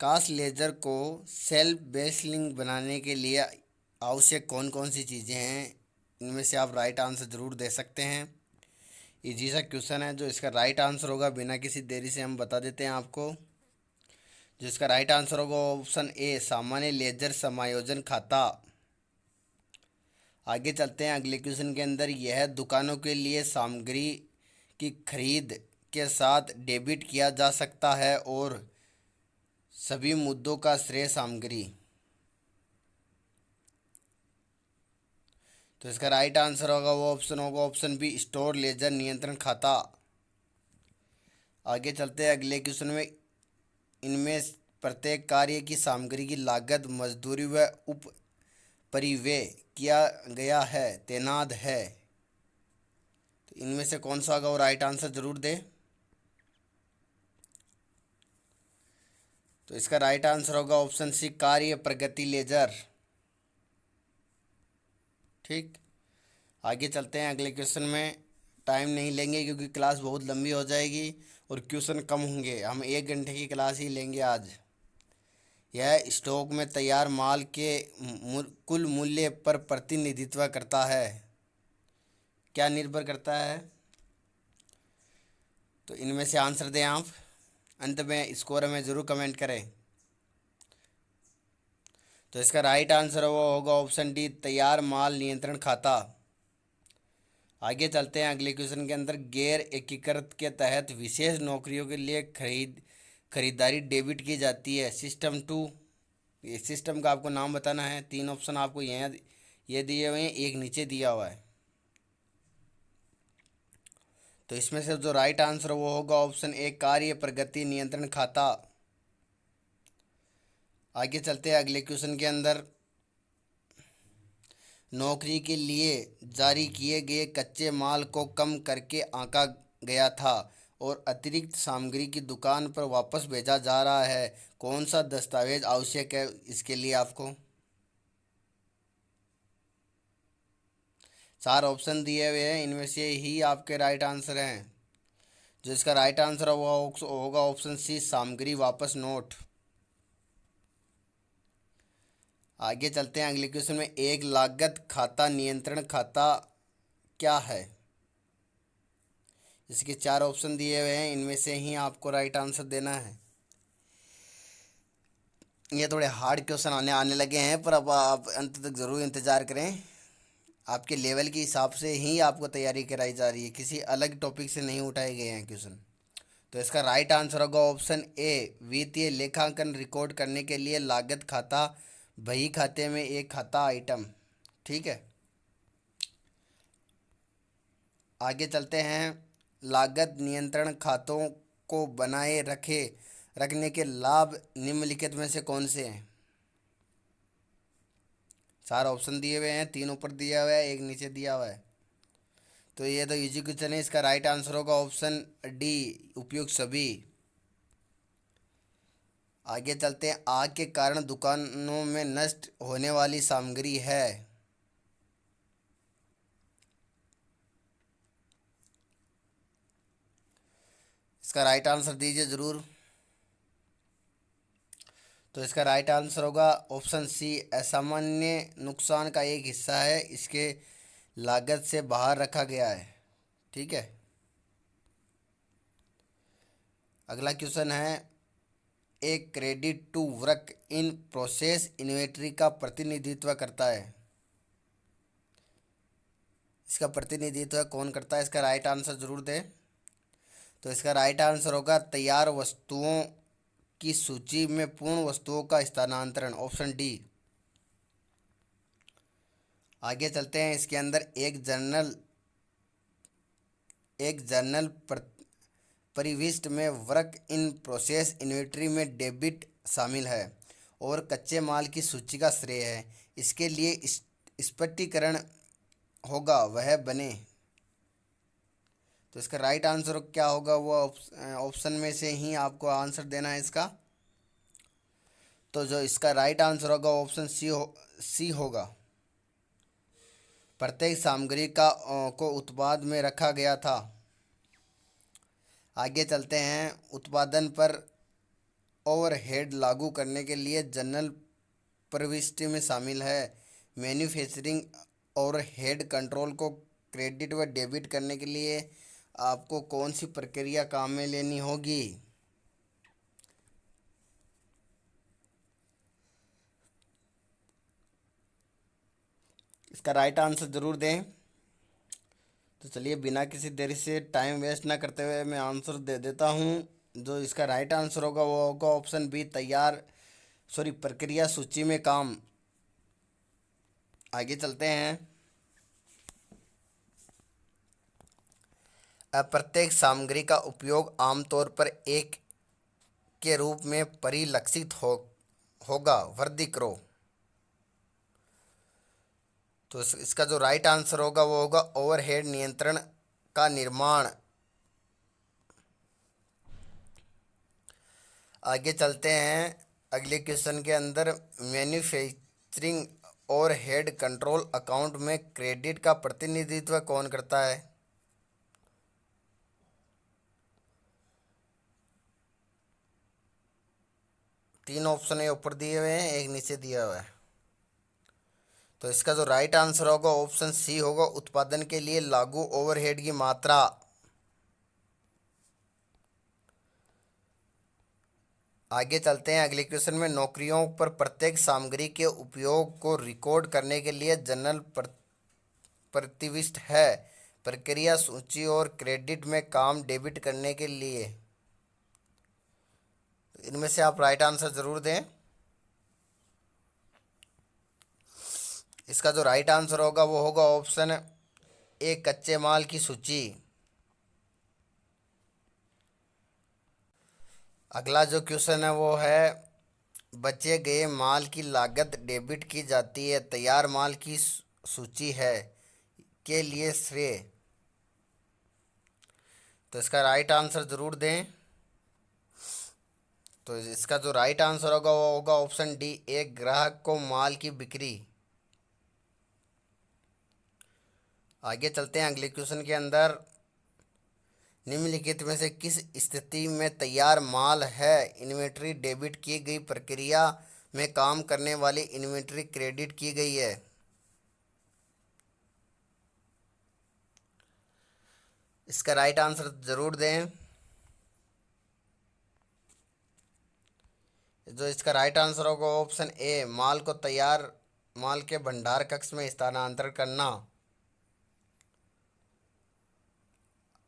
Speaker 1: कास्ट लेजर को सेल्फ ब्लेसिंग बनाने के लिए आवश्यक कौन कौन सी चीज़ें हैं, इनमें से आप राइट आंसर ज़रूर दे सकते हैं। इजी सा क्वेश्चन है। जो इसका राइट आंसर होगा बिना किसी देरी से हम बता देते हैं आपको। जिसका राइट आंसर होगा ऑप्शन ए सामान्य लेजर समायोजन खाता। आगे चलते हैं अगले क्वेश्चन के अंदर। यह दुकानों के लिए सामग्री की खरीद के साथ डेबिट किया जा सकता है और सभी मुद्दों का श्रेय सामग्री। तो इसका राइट आंसर होगा वो ऑप्शन होगा ऑप्शन बी स्टोर लेजर नियंत्रण खाता। आगे चलते हैं अगले क्वेश्चन में। इनमें प्रत्येक कार्य की सामग्री की लागत मजदूरी व उप परिव्यय किया गया है तैनात है। तो इनमें से कौन सा होगा वो राइट आंसर जरूर दे। तो इसका राइट आंसर होगा ऑप्शन सी कार्य प्रगति लेजर। ठीक, आगे चलते हैं अगले क्वेश्चन में। टाइम नहीं लेंगे क्योंकि क्लास बहुत लंबी हो जाएगी और क्वेश्चन कम होंगे। हम 1 घंटे की क्लास ही लेंगे आज। यह स्टॉक में तैयार माल के कुल मूल्य पर प्रतिनिधित्व करता है। क्या निर्भर करता है? तो इनमें से आंसर दें आप। अंत में स्कोर में ज़रूर कमेंट करें। तो इसका राइट आंसर वो होगा ऑप्शन डी तैयार माल नियंत्रण खाता। आगे चलते हैं अगले क्वेश्चन के अंदर। गैर एकीकृत के तहत विशेष नौकरियों के लिए खरीदारी डेबिट की जाती है। सिस्टम टू, ये सिस्टम का आपको नाम बताना है। 3 ऑप्शन आपको यहाँ ये दिए हुए हैं, एक नीचे दिया हुआ है। तो इसमें से जो राइट आंसर वो होगा ऑप्शन ए कार्य प्रगति नियंत्रण खाता। आगे चलते हैं अगले क्वेश्चन के अंदर। नौकरी के लिए जारी किए गए कच्चे माल को कम करके आंका गया था और अतिरिक्त सामग्री की दुकान पर वापस भेजा जा रहा है। कौन सा दस्तावेज आवश्यक है इसके लिए आपको? 4 ऑप्शन दिए हुए हैं, इनमें से ही आपके राइट आंसर हैं। जो इसका राइट आंसर होगा ऑप्शन सी सामग्री वापस नोट। आगे चलते हैं अगले क्वेश्चन में। एक लागत खाता नियंत्रण खाता क्या है? इसके 4 ऑप्शन दिए हुए हैं, इनमें से ही आपको राइट आंसर देना है। ये थोड़े हार्ड क्वेश्चन आने लगे हैं, पर अब आप अंत तक ज़रूर इंतज़ार करें। आपके लेवल के हिसाब से ही आपको तैयारी कराई जा रही है, किसी अलग टॉपिक से नहीं उठाए गए हैं क्वेश्चन। तो इसका राइट आंसर होगा ऑप्शन ए वित्तीय लेखांकन रिकॉर्ड करने के लिए लागत खाता बही खाते में एक खाता आइटम। ठीक है, आगे चलते हैं। लागत नियंत्रण खातों को बनाए रखने के लाभ निम्नलिखित में से कौन से हैं? 4 ऑप्शन दिए हुए हैं, 3 ऊपर दिया हुआ है, एक नीचे दिया हुआ है। तो ये तो इजी क्वेश्चन है। इसका राइट आंसर होगा ऑप्शन डी उपयुक्त सभी। आगे चलते हैं। आग के कारण दुकानों में नष्ट होने वाली सामग्री है। इसका राइट आंसर दीजिए ज़रूर। तो इसका राइट आंसर होगा ऑप्शन सी असामान्य नुकसान का एक हिस्सा है, इसके लागत से बाहर रखा गया है। ठीक है, अगला क्वेश्चन है। एक credit to work in process inventory का प्रतिनिधित्व करता है। इसका प्रतिनिधित्व कौन करता है? इसका राइट आंसर जरूर दें। तो इसका राइट आंसर होगा तैयार वस्तुओं की सूची में पूर्ण वस्तुओं का स्थानांतरण, ऑप्शन डी। आगे चलते हैं। इसके अंदर एक जर्नल परिविष्ट में वर्क इन प्रोसेस इन्वेंट्री में डेबिट शामिल है और कच्चे माल की सूची का श्रेय है। इसके लिए स्पष्टीकरण होगा वह बने। तो इसका राइट आंसर क्या होगा वो ऑप्शन में से ही आपको आंसर देना है इसका। तो जो इसका राइट आंसर होगा ऑप्शन सी होगा। प्रत्येक सामग्री को उत्पाद में रखा गया था। आगे चलते हैं। उत्पादन पर ओवरहेड लागू करने के लिए जनरल प्रविष्टि में शामिल है। मैन्युफैक्चरिंग ओवरहेड कंट्रोल को क्रेडिट व डेबिट करने के लिए आपको कौन सी प्रक्रिया काम में लेनी होगी? इसका राइट आंसर ज़रूर दें। तो चलिए बिना किसी देरी से टाइम वेस्ट ना करते हुए मैं आंसर दे देता हूँ। जो इसका राइट आंसर होगा वो होगा ऑप्शन बी, तैयार सॉरी प्रक्रिया सूची में काम। आगे चलते हैं। अप्रत्यक्ष सामग्री का उपयोग आमतौर पर एक के रूप में परिलक्षित होगा, वृद्धि करो। तो इसका जो राइट आंसर होगा वो होगा ओवरहेड नियंत्रण का निर्माण। आगे चलते हैं अगले क्वेश्चन के अंदर। मैन्युफैक्चरिंग ओवरहेड कंट्रोल अकाउंट में क्रेडिट का प्रतिनिधित्व कौन करता है? तीन ऑप्शन है ऊपर दिए हुए हैं, एक नीचे दिया हुआ है। तो इसका जो राइट आंसर होगा ऑप्शन सी होगा, उत्पादन के लिए लागू ओवरहेड की मात्रा। आगे चलते हैं अगले क्वेश्चन में। नौकरियों पर प्रत्येक सामग्री के उपयोग को रिकॉर्ड करने के लिए जनरल प्रतिविष्ट है। प्रक्रिया सूची और क्रेडिट में काम डेबिट करने के लिए इनमें से आप राइट आंसर जरूर दें। इसका जो राइट आंसर होगा वो होगा ऑप्शन ए, कच्चे माल की सूची। अगला जो क्वेश्चन है वो है, बचे गए माल की लागत डेबिट की जाती है, तैयार माल की सूची है के लिए श्रेय। तो इसका राइट आंसर जरूर दें। तो इसका जो राइट आंसर होगा वो होगा ऑप्शन डी, एक ग्राहक को माल की बिक्री। आगे चलते हैं अगले क्वेश्चन के अंदर। निम्नलिखित में से किस स्थिति में तैयार माल है इन्वेंट्री डेबिट की गई, प्रक्रिया में काम करने वाली इन्वेंट्री क्रेडिट की गई है? इसका राइट आंसर जरूर दें। जो इसका राइट आंसर होगा ऑप्शन ए, माल को तैयार माल के भंडार कक्ष में स्थानांतरण करना।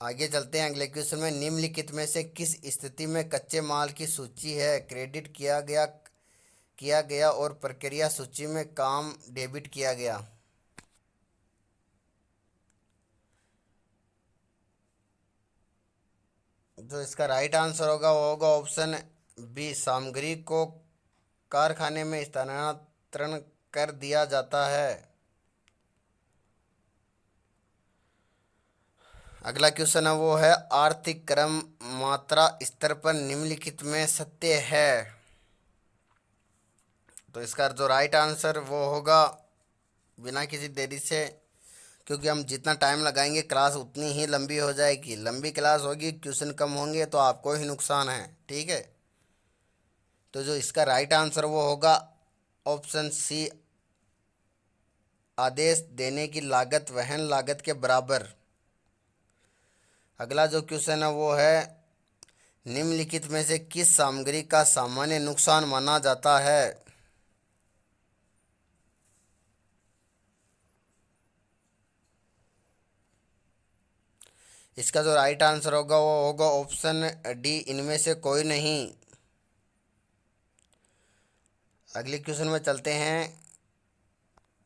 Speaker 1: आगे चलते हैं अगले क्वेश्चन में। निम्नलिखित में से किस स्थिति में कच्चे माल की सूची है क्रेडिट किया गया और प्रक्रिया सूची में काम डेबिट किया गया? जो इसका राइट आंसर होगा वो होगा ऑप्शन बी, सामग्री को कारखाने में स्थानांतरण कर दिया जाता है। अगला क्वेश्चन है वो है, आर्थिक क्रम मात्रा स्तर पर निम्नलिखित में सत्य है? तो इसका जो राइट आंसर वो होगा, बिना किसी देरी से, क्योंकि हम जितना टाइम लगाएंगे क्लास उतनी ही लंबी हो जाएगी। लंबी क्लास होगी, क्वेश्चन कम होंगे तो आपको ही नुकसान है, ठीक है। तो जो इसका राइट आंसर वो होगा ऑप्शन सी, आदेश देने की लागत वहन लागत के बराबर। अगला जो क्वेश्चन है वो है, निम्नलिखित में से किस सामग्री का सामान्य नुकसान माना जाता है? इसका जो राइट आंसर होगा वो होगा ऑप्शन डी, इनमें से कोई नहीं। अगले क्वेश्चन में चलते हैं।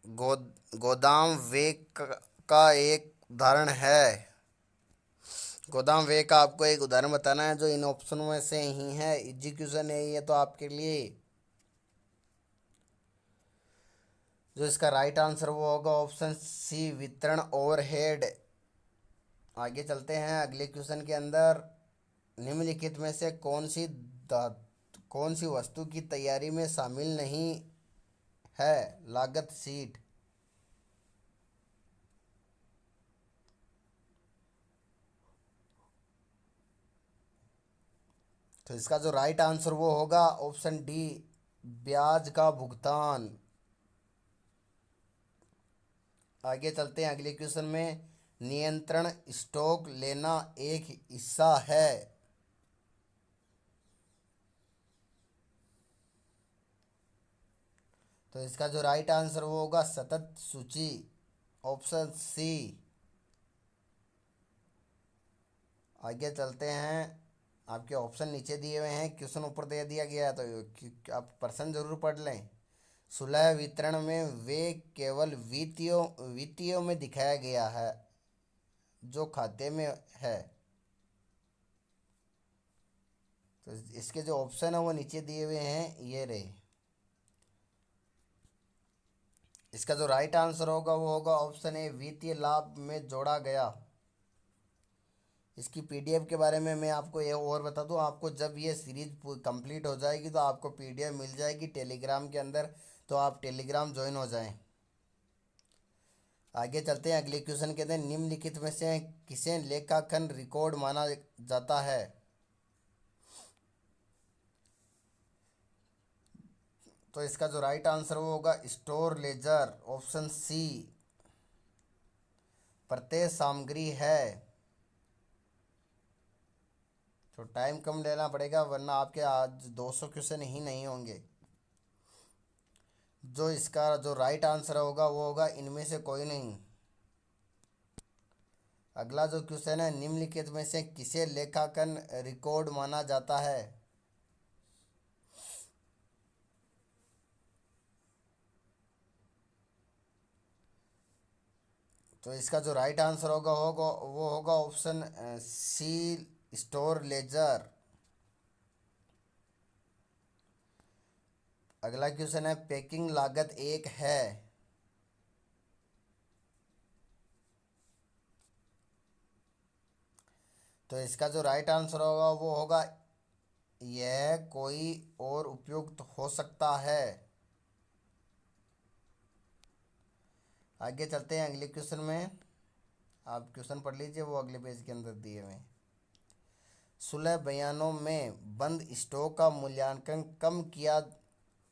Speaker 1: गोदाम वे का एक उदाहरण है। गोदाम वे का आपको एक उदाहरण बताना है जो इन ऑप्शनों में से ही है। इजी क्वेश्चन है ये तो आपके लिए। जो इसका राइट आंसर वो होगा ऑप्शन सी, वितरण ओवरहेड। आगे चलते हैं अगले क्वेश्चन के अंदर। निम्नलिखित में से कौन सी वस्तु की तैयारी में शामिल नहीं है लागत शीट? तो इसका जो राइट आंसर वो होगा ऑप्शन डी, ब्याज का भुगतान। आगे चलते हैं अगले क्वेश्चन में। नियंत्रण स्टॉक लेना एक हिस्सा है। तो इसका जो राइट आंसर वो होगा सतत सूची। Option C. आगे चलते हैं। आपके ऑप्शन नीचे दिए हुए हैं, क्वेश्चन ऊपर दे दिया गया है, तो आप प्रश्न जरूर पढ़ लें। सुलह वितरण में वे केवल वित्तीयों में दिखाया गया है जो खाते में है। तो इसके जो ऑप्शन है वो नीचे दिए हुए हैं, ये रहे। इसका जो राइट आंसर होगा वो होगा ऑप्शन ए, वित्तीय लाभ में जोड़ा गया। इसकी पीडीएफ के बारे में मैं आपको ये और बता दूं, आपको जब ये सीरीज कंप्लीट हो जाएगी तो आपको पीडीएफ मिल जाएगी टेलीग्राम के अंदर, तो आप टेलीग्राम ज्वाइन हो जाएं। आगे चलते हैं, अगले क्वेश्चन कहते हैं निम्नलिखित में से किसे लेखांकन रिकॉर्ड माना जाता है। तो इसका जो राइट आंसर वो होगा स्टोर लेजर, ऑप्शन सी। प्रत्यय सामग्री है। तो टाइम कम लेना पड़ेगा वरना आपके आज 200 क्वेश्चन ही नहीं होंगे। जो इसका जो राइट आंसर होगा वो होगा इनमें से कोई नहीं। अगला जो क्वेश्चन है, निम्नलिखित में से किसे लेखांकन रिकॉर्ड माना जाता है। तो इसका जो राइट आंसर होगा वो होगा ऑप्शन सी, स्टोर लेजर। अगला क्वेश्चन है, पैकिंग लागत एक है। तो इसका जो राइट आंसर होगा वो होगा यह कोई और उपयुक्त हो सकता है। आगे चलते हैं अगले क्वेश्चन में। आप क्वेश्चन पढ़ लीजिए, वो अगले पेज के अंदर दिए हुए हैं। सुलह बयानों में बंद स्टॉक का मूल्यांकन कम किया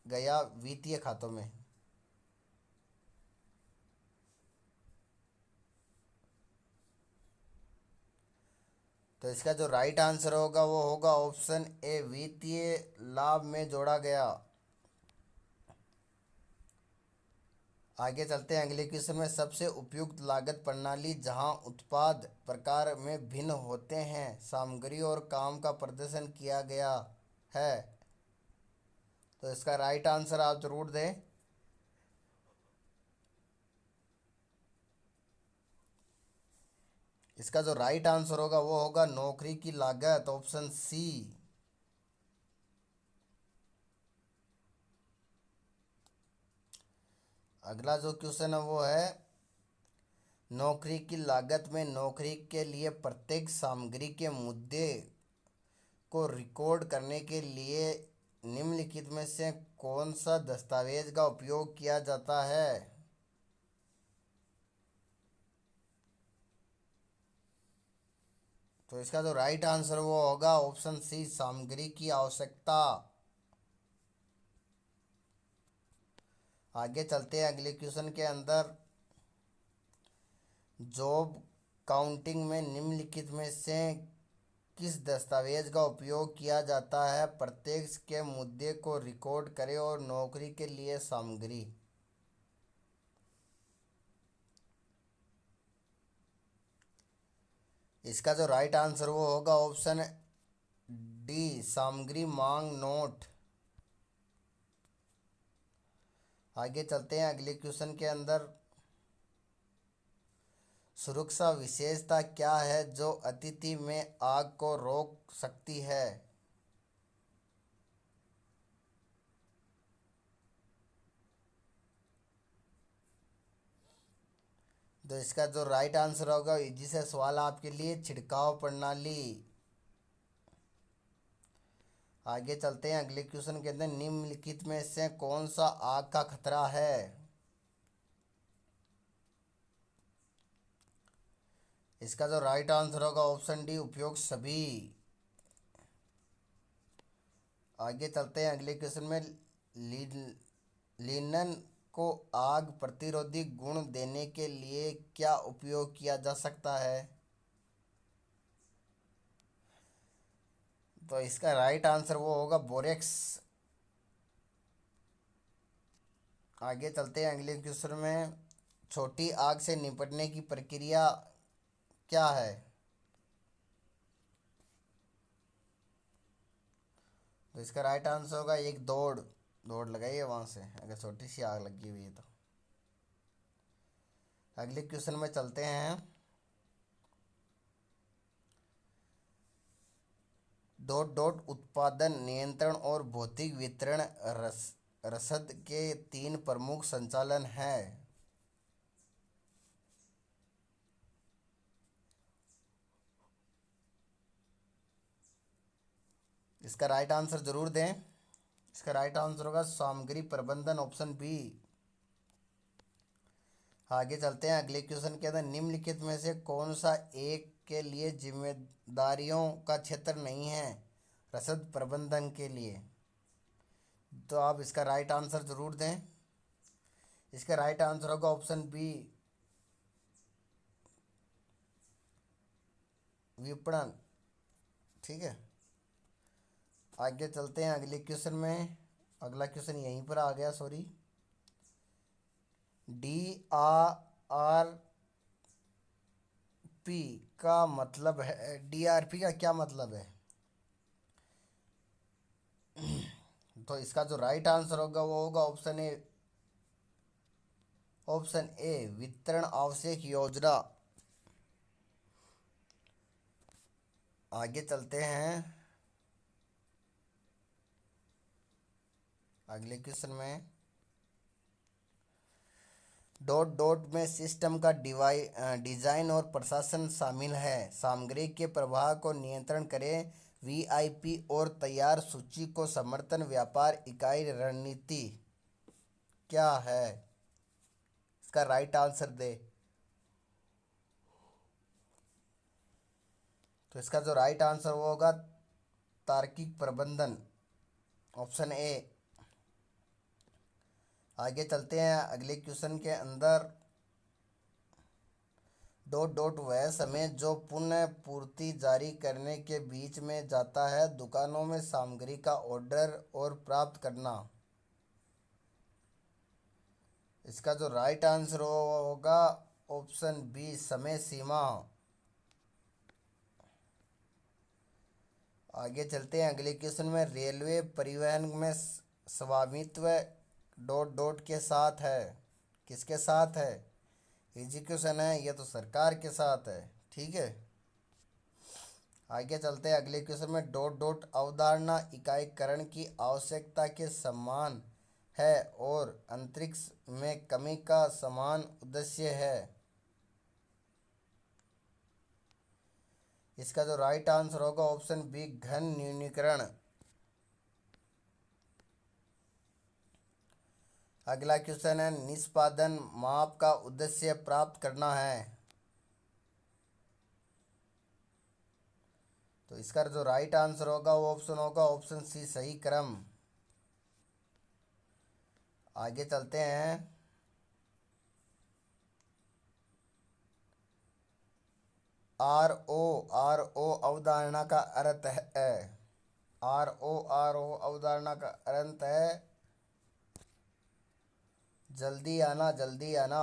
Speaker 1: गया वित्तीय खातों में। तो इसका जो राइट आंसर होगा वो होगा ऑप्शन ए, वित्तीय लाभ में जोड़ा गया। आगे चलते हैं अगले क्वेश्चन में, सबसे उपयुक्त लागत प्रणाली जहां उत्पाद प्रकार में भिन्न होते हैं सामग्री और काम का प्रदर्शन किया गया है। तो इसका राइट आंसर आप जरूर दें। इसका जो राइट आंसर होगा वो होगा नौकरी की लागत, ऑप्शन सी। अगला जो क्वेश्चन है वो है, नौकरी की लागत में नौकरी के लिए प्रत्येक सामग्री के मुद्दे को रिकॉर्ड करने के लिए निम्नलिखित में से कौन सा दस्तावेज का उपयोग किया जाता है। तो इसका जो राइट आंसर वो होगा ऑप्शन सी, सामग्री की आवश्यकता। आगे चलते हैं अगले क्वेश्चन के अंदर, जॉब काउंटिंग में निम्नलिखित में से किस दस्तावेज का उपयोग किया जाता है प्रत्येक के मुद्दे को रिकॉर्ड करे और नौकरी के लिए सामग्री। इसका जो राइट आंसर वो होगा ऑप्शन डी, सामग्री मांग नोट। आगे चलते हैं अगले क्वेश्चन के अंदर, सुरक्षा विशेषता क्या है जो अतिथि में आग को रोक सकती है। तो इसका जो राइट आंसर होगा, जिसे सवाल आपके लिए, छिड़काव प्रणाली। आगे चलते हैं अगले क्वेश्चन के अंदर, निम्नलिखित में से कौन सा आग का खतरा है। इसका जो राइट आंसर होगा ऑप्शन डी, उपयोग सभी। आगे चलते हैं अगले क्वेश्चन में, लिनन को आग प्रतिरोधी गुण देने के लिए क्या उपयोग किया जा सकता है। तो इसका राइट आंसर वो होगा बोरेक्स। आगे चलते हैं अगले क्वेश्चन में, छोटी आग से निपटने की प्रक्रिया क्या है? तो इसका राइट आंसर होगा एक दौड़। दौड़ लगाइए वहां से, अगर छोटी सी आग लगी हुई है तो। अगले क्वेश्चन में चलते हैं। डॉट डॉट उत्पादन, नियंत्रण और भौतिक वितरण रसद के तीन प्रमुख संचालन हैं। इसका राइट आंसर जरूर दें। इसका राइट आंसर होगा सामग्री प्रबंधन, ऑप्शन बी। आगे चलते हैं अगले क्वेश्चन के अंदर। निम्नलिखित में से कौन सा एक के लिए जिम्मेदारियों का क्षेत्र नहीं है रसद प्रबंधन के लिए? तो आप इसका राइट आंसर जरूर दें। इसका राइट आंसर होगा ऑप्शन बी, विपणन। ठीक है, आगे चलते हैं अगले क्वेश्चन में। अगला क्वेश्चन यहीं पर आ गया, सॉरी। DRP का मतलब है, DRP का क्या मतलब है? तो इसका जो राइट आंसर होगा वो होगा ऑप्शन ए। ऑप्शन ए, वितरण आवश्यक योजना। आगे चलते हैं अगले क्वेश्चन में। डॉट डॉट में सिस्टम का डिजाइन और प्रशासन शामिल है। सामग्री के प्रवाह को नियंत्रण करें। VIP और तैयार सूची को समर्थन, व्यापार इकाई रणनीति क्या है? इसका राइट आंसर दे। तो इसका जो राइट आंसर वो होगा तार्किक प्रबंधन, ऑप्शन ए। आगे चलते हैं अगले क्वेश्चन के अंदर। डॉट डॉट वह समय जो पुनः पूर्ति जारी करने के बीच में जाता है। दुकानों में सामग्री का ऑर्डर और प्राप्त करना। इसका जो राइट आंसर होगा ऑप्शन बी, समय सीमा। आगे चलते हैं अगले क्वेश्चन में। रेलवे परिवहन में स्वामित्व डॉट डॉट के साथ है। किसके साथ है? एजुकेशन है, यह तो सरकार के साथ है। ठीक है, आगे चलते हैं अगले क्वेश्चन में। डॉट डॉट अवधारणा इकाईकरण की आवश्यकता के समान है और अंतरिक्ष में कमी का समान उद्देश्य है। इसका जो राइट आंसर होगा ऑप्शन बी, घन न्यूनीकरण। अगला क्वेश्चन है। निष्पादन माप का उद्देश्य प्राप्त करना है। तो इसका जो राइट आंसर होगा वो ऑप्शन होगा ऑप्शन सी, सही क्रम। आगे चलते हैं। RO अवधारणा का अर्थ है। RO अवधारणा का अर्थ है जल्दी आना, जल्दी आना।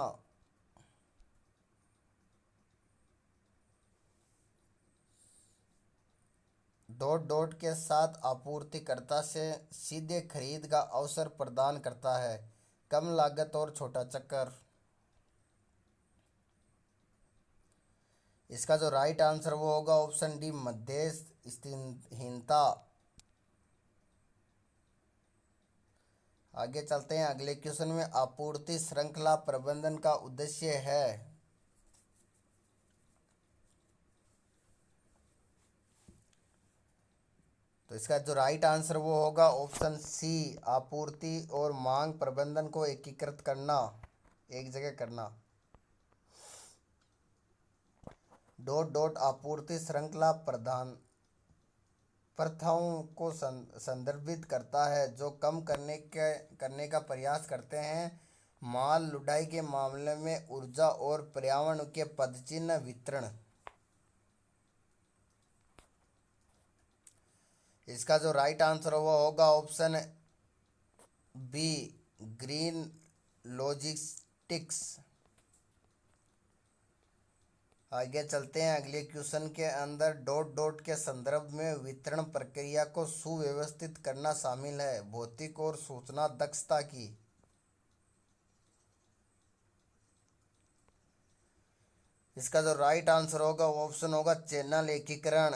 Speaker 1: डॉट डॉट के साथ आपूर्तिकर्ता से सीधे खरीद का अवसर प्रदान करता है। कम लागत और छोटा चक्कर। इसका जो राइट आंसर वो होगा ऑप्शन डी, मध्यस्थहीनता। आगे चलते हैं अगले क्वेश्चन में। आपूर्ति श्रृंखला प्रबंधन का उद्देश्य है। तो इसका जो राइट आंसर वो होगा ऑप्शन सी, आपूर्ति और मांग प्रबंधन को एकीकृत करना, एक जगह करना। डॉट डॉट आपूर्ति श्रृंखला प्रधान प्रथाओं को संदर्भित करता है जो कम करने का प्रयास करते हैं। माल लुढ़ाई के मामले में ऊर्जा और पर्यावरण के पदचिह्न वितरण। इसका जो राइट आंसर वो होगा ऑप्शन बी, ग्रीन लॉजिस्टिक्स। आगे चलते हैं अगले क्वेश्चन के अंदर। डॉट डॉट के संदर्भ में वितरण प्रक्रिया को सुव्यवस्थित करना शामिल है भौतिक और सूचना दक्षता की। इसका जो राइट आंसर होगा वो ऑप्शन होगा चैनल एकीकरण।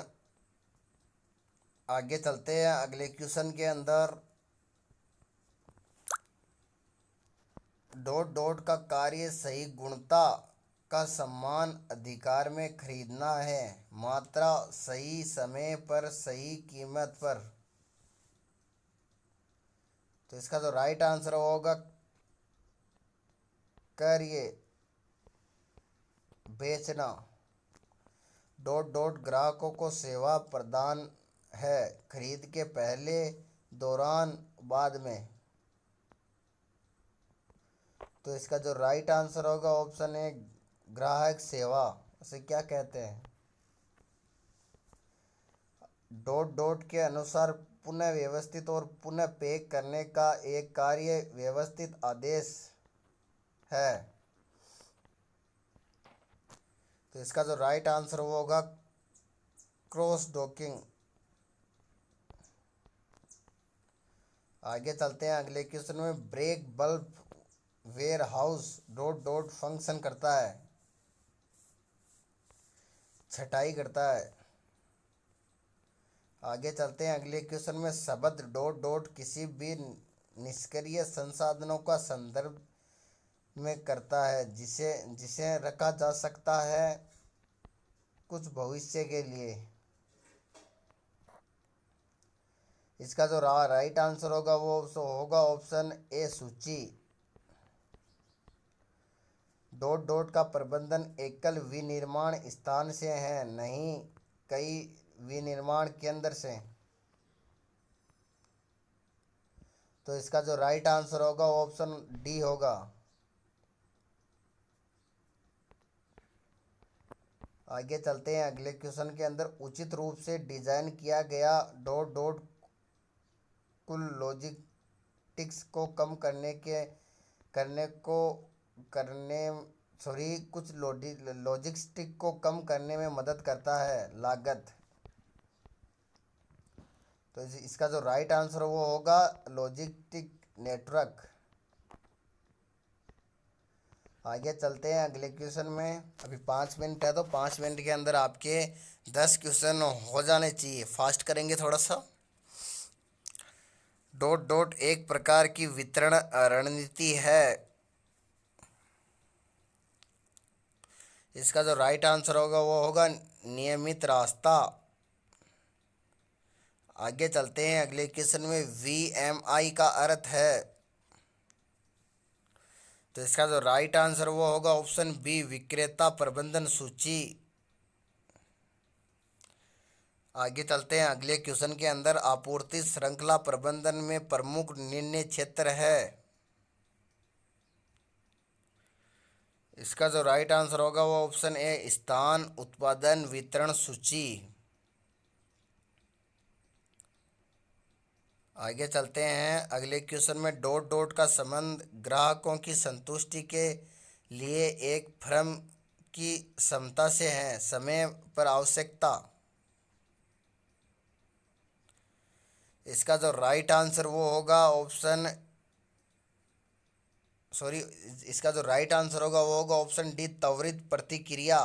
Speaker 1: आगे चलते हैं अगले क्वेश्चन के अंदर। डॉट डॉट का कार्य सही गुणता का सम्मान अधिकार में खरीदना है मात्रा सही समय पर सही कीमत पर। तो इसका जो राइट आंसर होगा कार्य बेचना। डॉट डॉट ग्राहकों को सेवा प्रदान है खरीद के पहले दौरान बाद में। तो इसका जो राइट आंसर होगा ऑप्शन ए ग्राहक सेवा। उसे क्या कहते हैं? डॉट डॉट के अनुसार पुनः व्यवस्थित और पुनः पैक करने का एक कार्य व्यवस्थित आदेश है। तो इसका जो राइट आंसर होगा क्रॉस डॉकिंग। आगे चलते हैं अगले क्वेश्चन में। Break bulk warehouse dot dot function करता है छटाई करता है। आगे चलते हैं अगले क्वेश्चन में। शब्द डॉट डॉट किसी भी निष्क्रिय संसाधनों का संदर्भ में करता है जिसे जिसे रखा जा सकता है कुछ भविष्य के लिए। इसका जो राइट आंसर होगा वो होगा ऑप्शन ए सूची। डॉट डॉट का प्रबंधन एकल विनिर्माण स्थान से है नहीं कई विनिर्माण केंद्र से। तो इसका जो राइट आंसर होगा ऑप्शन डी होगा। आगे चलते हैं अगले क्वेश्चन के अंदर। उचित रूप से डिजाइन किया गया डॉट डॉट कुल लॉजिस्टिक्स को कम करने कुछ लॉजिस्टिक को कम करने में मदद करता है लागत। तो इसका जो राइट आंसर वो होगा लॉजिस्टिक नेटवर्क। आगे चलते हैं अगले क्वेश्चन में। अभी 5 मिनट है तो 5 मिनट के अंदर आपके 10 क्वेश्चन हो जाने चाहिए। फास्ट करेंगे थोड़ा सा। डॉट डॉट एक प्रकार की वितरण रणनीति है। इसका जो राइट आंसर होगा वो होगा नियमित रास्ता। आगे चलते हैं अगले क्वेश्चन में। VMI का अर्थ है। तो इसका जो राइट आंसर वो होगा ऑप्शन बी विक्रेता प्रबंधन सूची। आगे चलते हैं अगले क्वेश्चन के अंदर। आपूर्ति श्रृंखला प्रबंधन में प्रमुख निर्णय क्षेत्र है। इसका जो राइट आंसर होगा वो ऑप्शन ए स्थान उत्पादन वितरण सूची। आगे चलते हैं अगले क्वेश्चन में। डॉट डॉट का संबंध ग्राहकों की संतुष्टि के लिए एक फर्म की क्षमता से है समय पर आवश्यकता। इसका जो राइट आंसर वो होगा इसका जो राइट आंसर होगा वो होगा ऑप्शन डी त्वरित प्रतिक्रिया।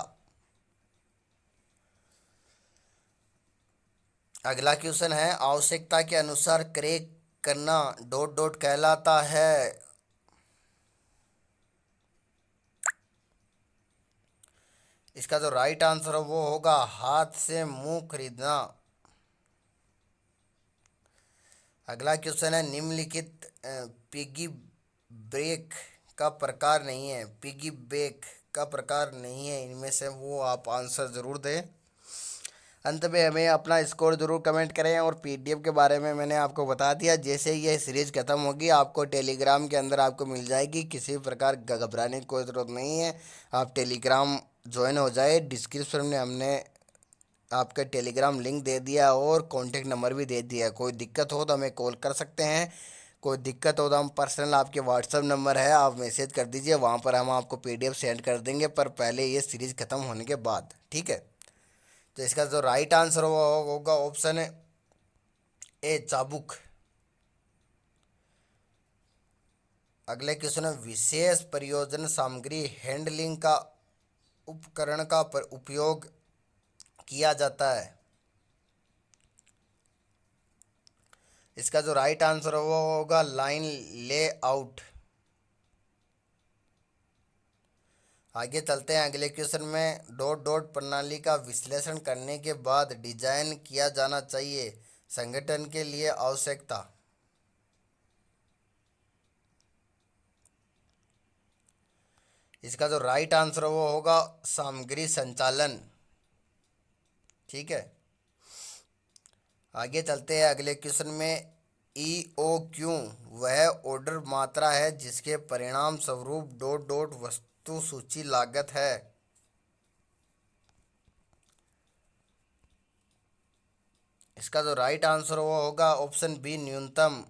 Speaker 1: अगला क्वेश्चन है। आवश्यकता के अनुसार क्रय करना डॉट डॉट कहलाता है। इसका जो राइट आंसर है वो होगा हाथ से मुंह खरीदना। अगला क्वेश्चन है। निम्नलिखित पिगी ब्रेक का प्रकार नहीं है। पिगी बैक का प्रकार नहीं है इनमें से वो आप आंसर ज़रूर दें। अंत में हमें अपना स्कोर ज़रूर कमेंट करें। और PDF के बारे में मैंने आपको बता दिया। जैसे ही यह सीरीज़ ख़त्म होगी आपको टेलीग्राम के अंदर आपको मिल जाएगी। किसी प्रकार घबराने की कोई ज़रूरत नहीं है। आप टेलीग्राम ज्वाइन हो जाए। डिस्क्रिप्शन में हमने आपका टेलीग्राम लिंक दे दिया और कॉन्टेक्ट नंबर भी दे दिया। कोई दिक्कत हो तो हमें कॉल कर सकते हैं। कोई दिक्कत हो तो हम पर्सनल, आपके व्हाट्सअप नंबर है, आप मैसेज कर दीजिए, वहाँ पर हम आपको पीडीएफ सेंड कर देंगे, पर पहले ये सीरीज़ ख़त्म होने के बाद, ठीक है। तो इसका जो राइट आंसर होगा ऑप्शन है ए, चाबुक। अगले क्वेश्चन है, विशेष प्रयोजन सामग्री हैंडलिंग का उपकरण का उपयोग किया जाता है। इसका जो राइट आंसर होगा लाइन लेआउट। आगे चलते हैं अगले क्वेश्चन में, डॉट डॉट प्रणाली का विश्लेषण करने के बाद डिजाइन किया जाना चाहिए, संगठन के लिए आवश्यकता। इसका जो राइट आंसर वो होगा सामग्री संचालन, ठीक है। आगे चलते हैं अगले क्वेश्चन में, ई ओ क्यू वह ऑर्डर मात्रा है जिसके परिणाम स्वरूप डॉट डॉट वस्तु सूची लागत है। इसका जो राइट आंसर वो होगा ऑप्शन बी, न्यूनतम।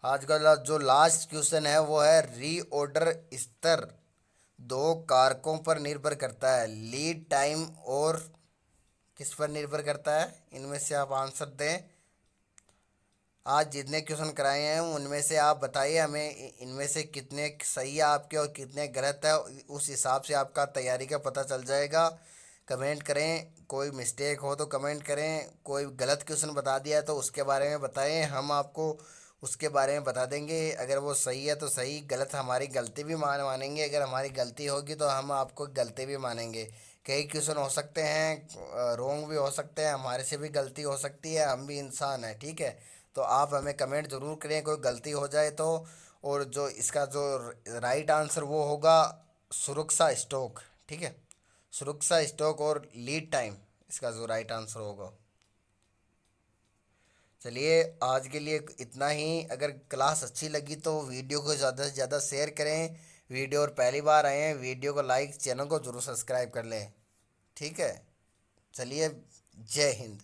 Speaker 1: आज का जो लास्ट क्वेश्चन है वो है, रीऑर्डर स्तर दो कारकों पर निर्भर करता है, लीड टाइम और किस पर निर्भर करता है, इनमें से आप आंसर दें। आज जितने क्वेश्चन कराए हैं उनमें से आप बताइए हमें, इनमें से कितने सही है आपके और कितने गलत है, उस हिसाब से आपका तैयारी का पता चल जाएगा। कमेंट करें, कोई मिस्टेक हो तो कमेंट करें, कोई गलत क्वेश्चन बता दिया है तो उसके बारे में बताएं, हम आपको उसके बारे में बता देंगे। अगर वो सही है तो सही, गलत हमारी गलती भी मानेंगे, अगर हमारी गलती होगी तो हम आपको गलती भी मानेंगे। कई क्वेश्चन हो सकते हैं रोंग भी हो सकते हैं, हमारे से भी गलती हो सकती है, हम भी इंसान हैं, ठीक है। तो आप हमें कमेंट ज़रूर करें कोई गलती हो जाए तो। और जो इसका जो राइट आंसर वो होगा सुरक्षा स्टॉक, ठीक है। सुरक्षा स्टॉक और लीड टाइम, इसका जो राइट आंसर होगा। चलिए आज के लिए इतना ही। अगर क्लास अच्छी लगी तो वीडियो को ज़्यादा से ज़्यादा शेयर करें। वीडियो और पहली बार आए हैं, वीडियो को लाइक, चैनल को ज़रूर सब्सक्राइब कर लें, ठीक है। चलिए, जय हिंद।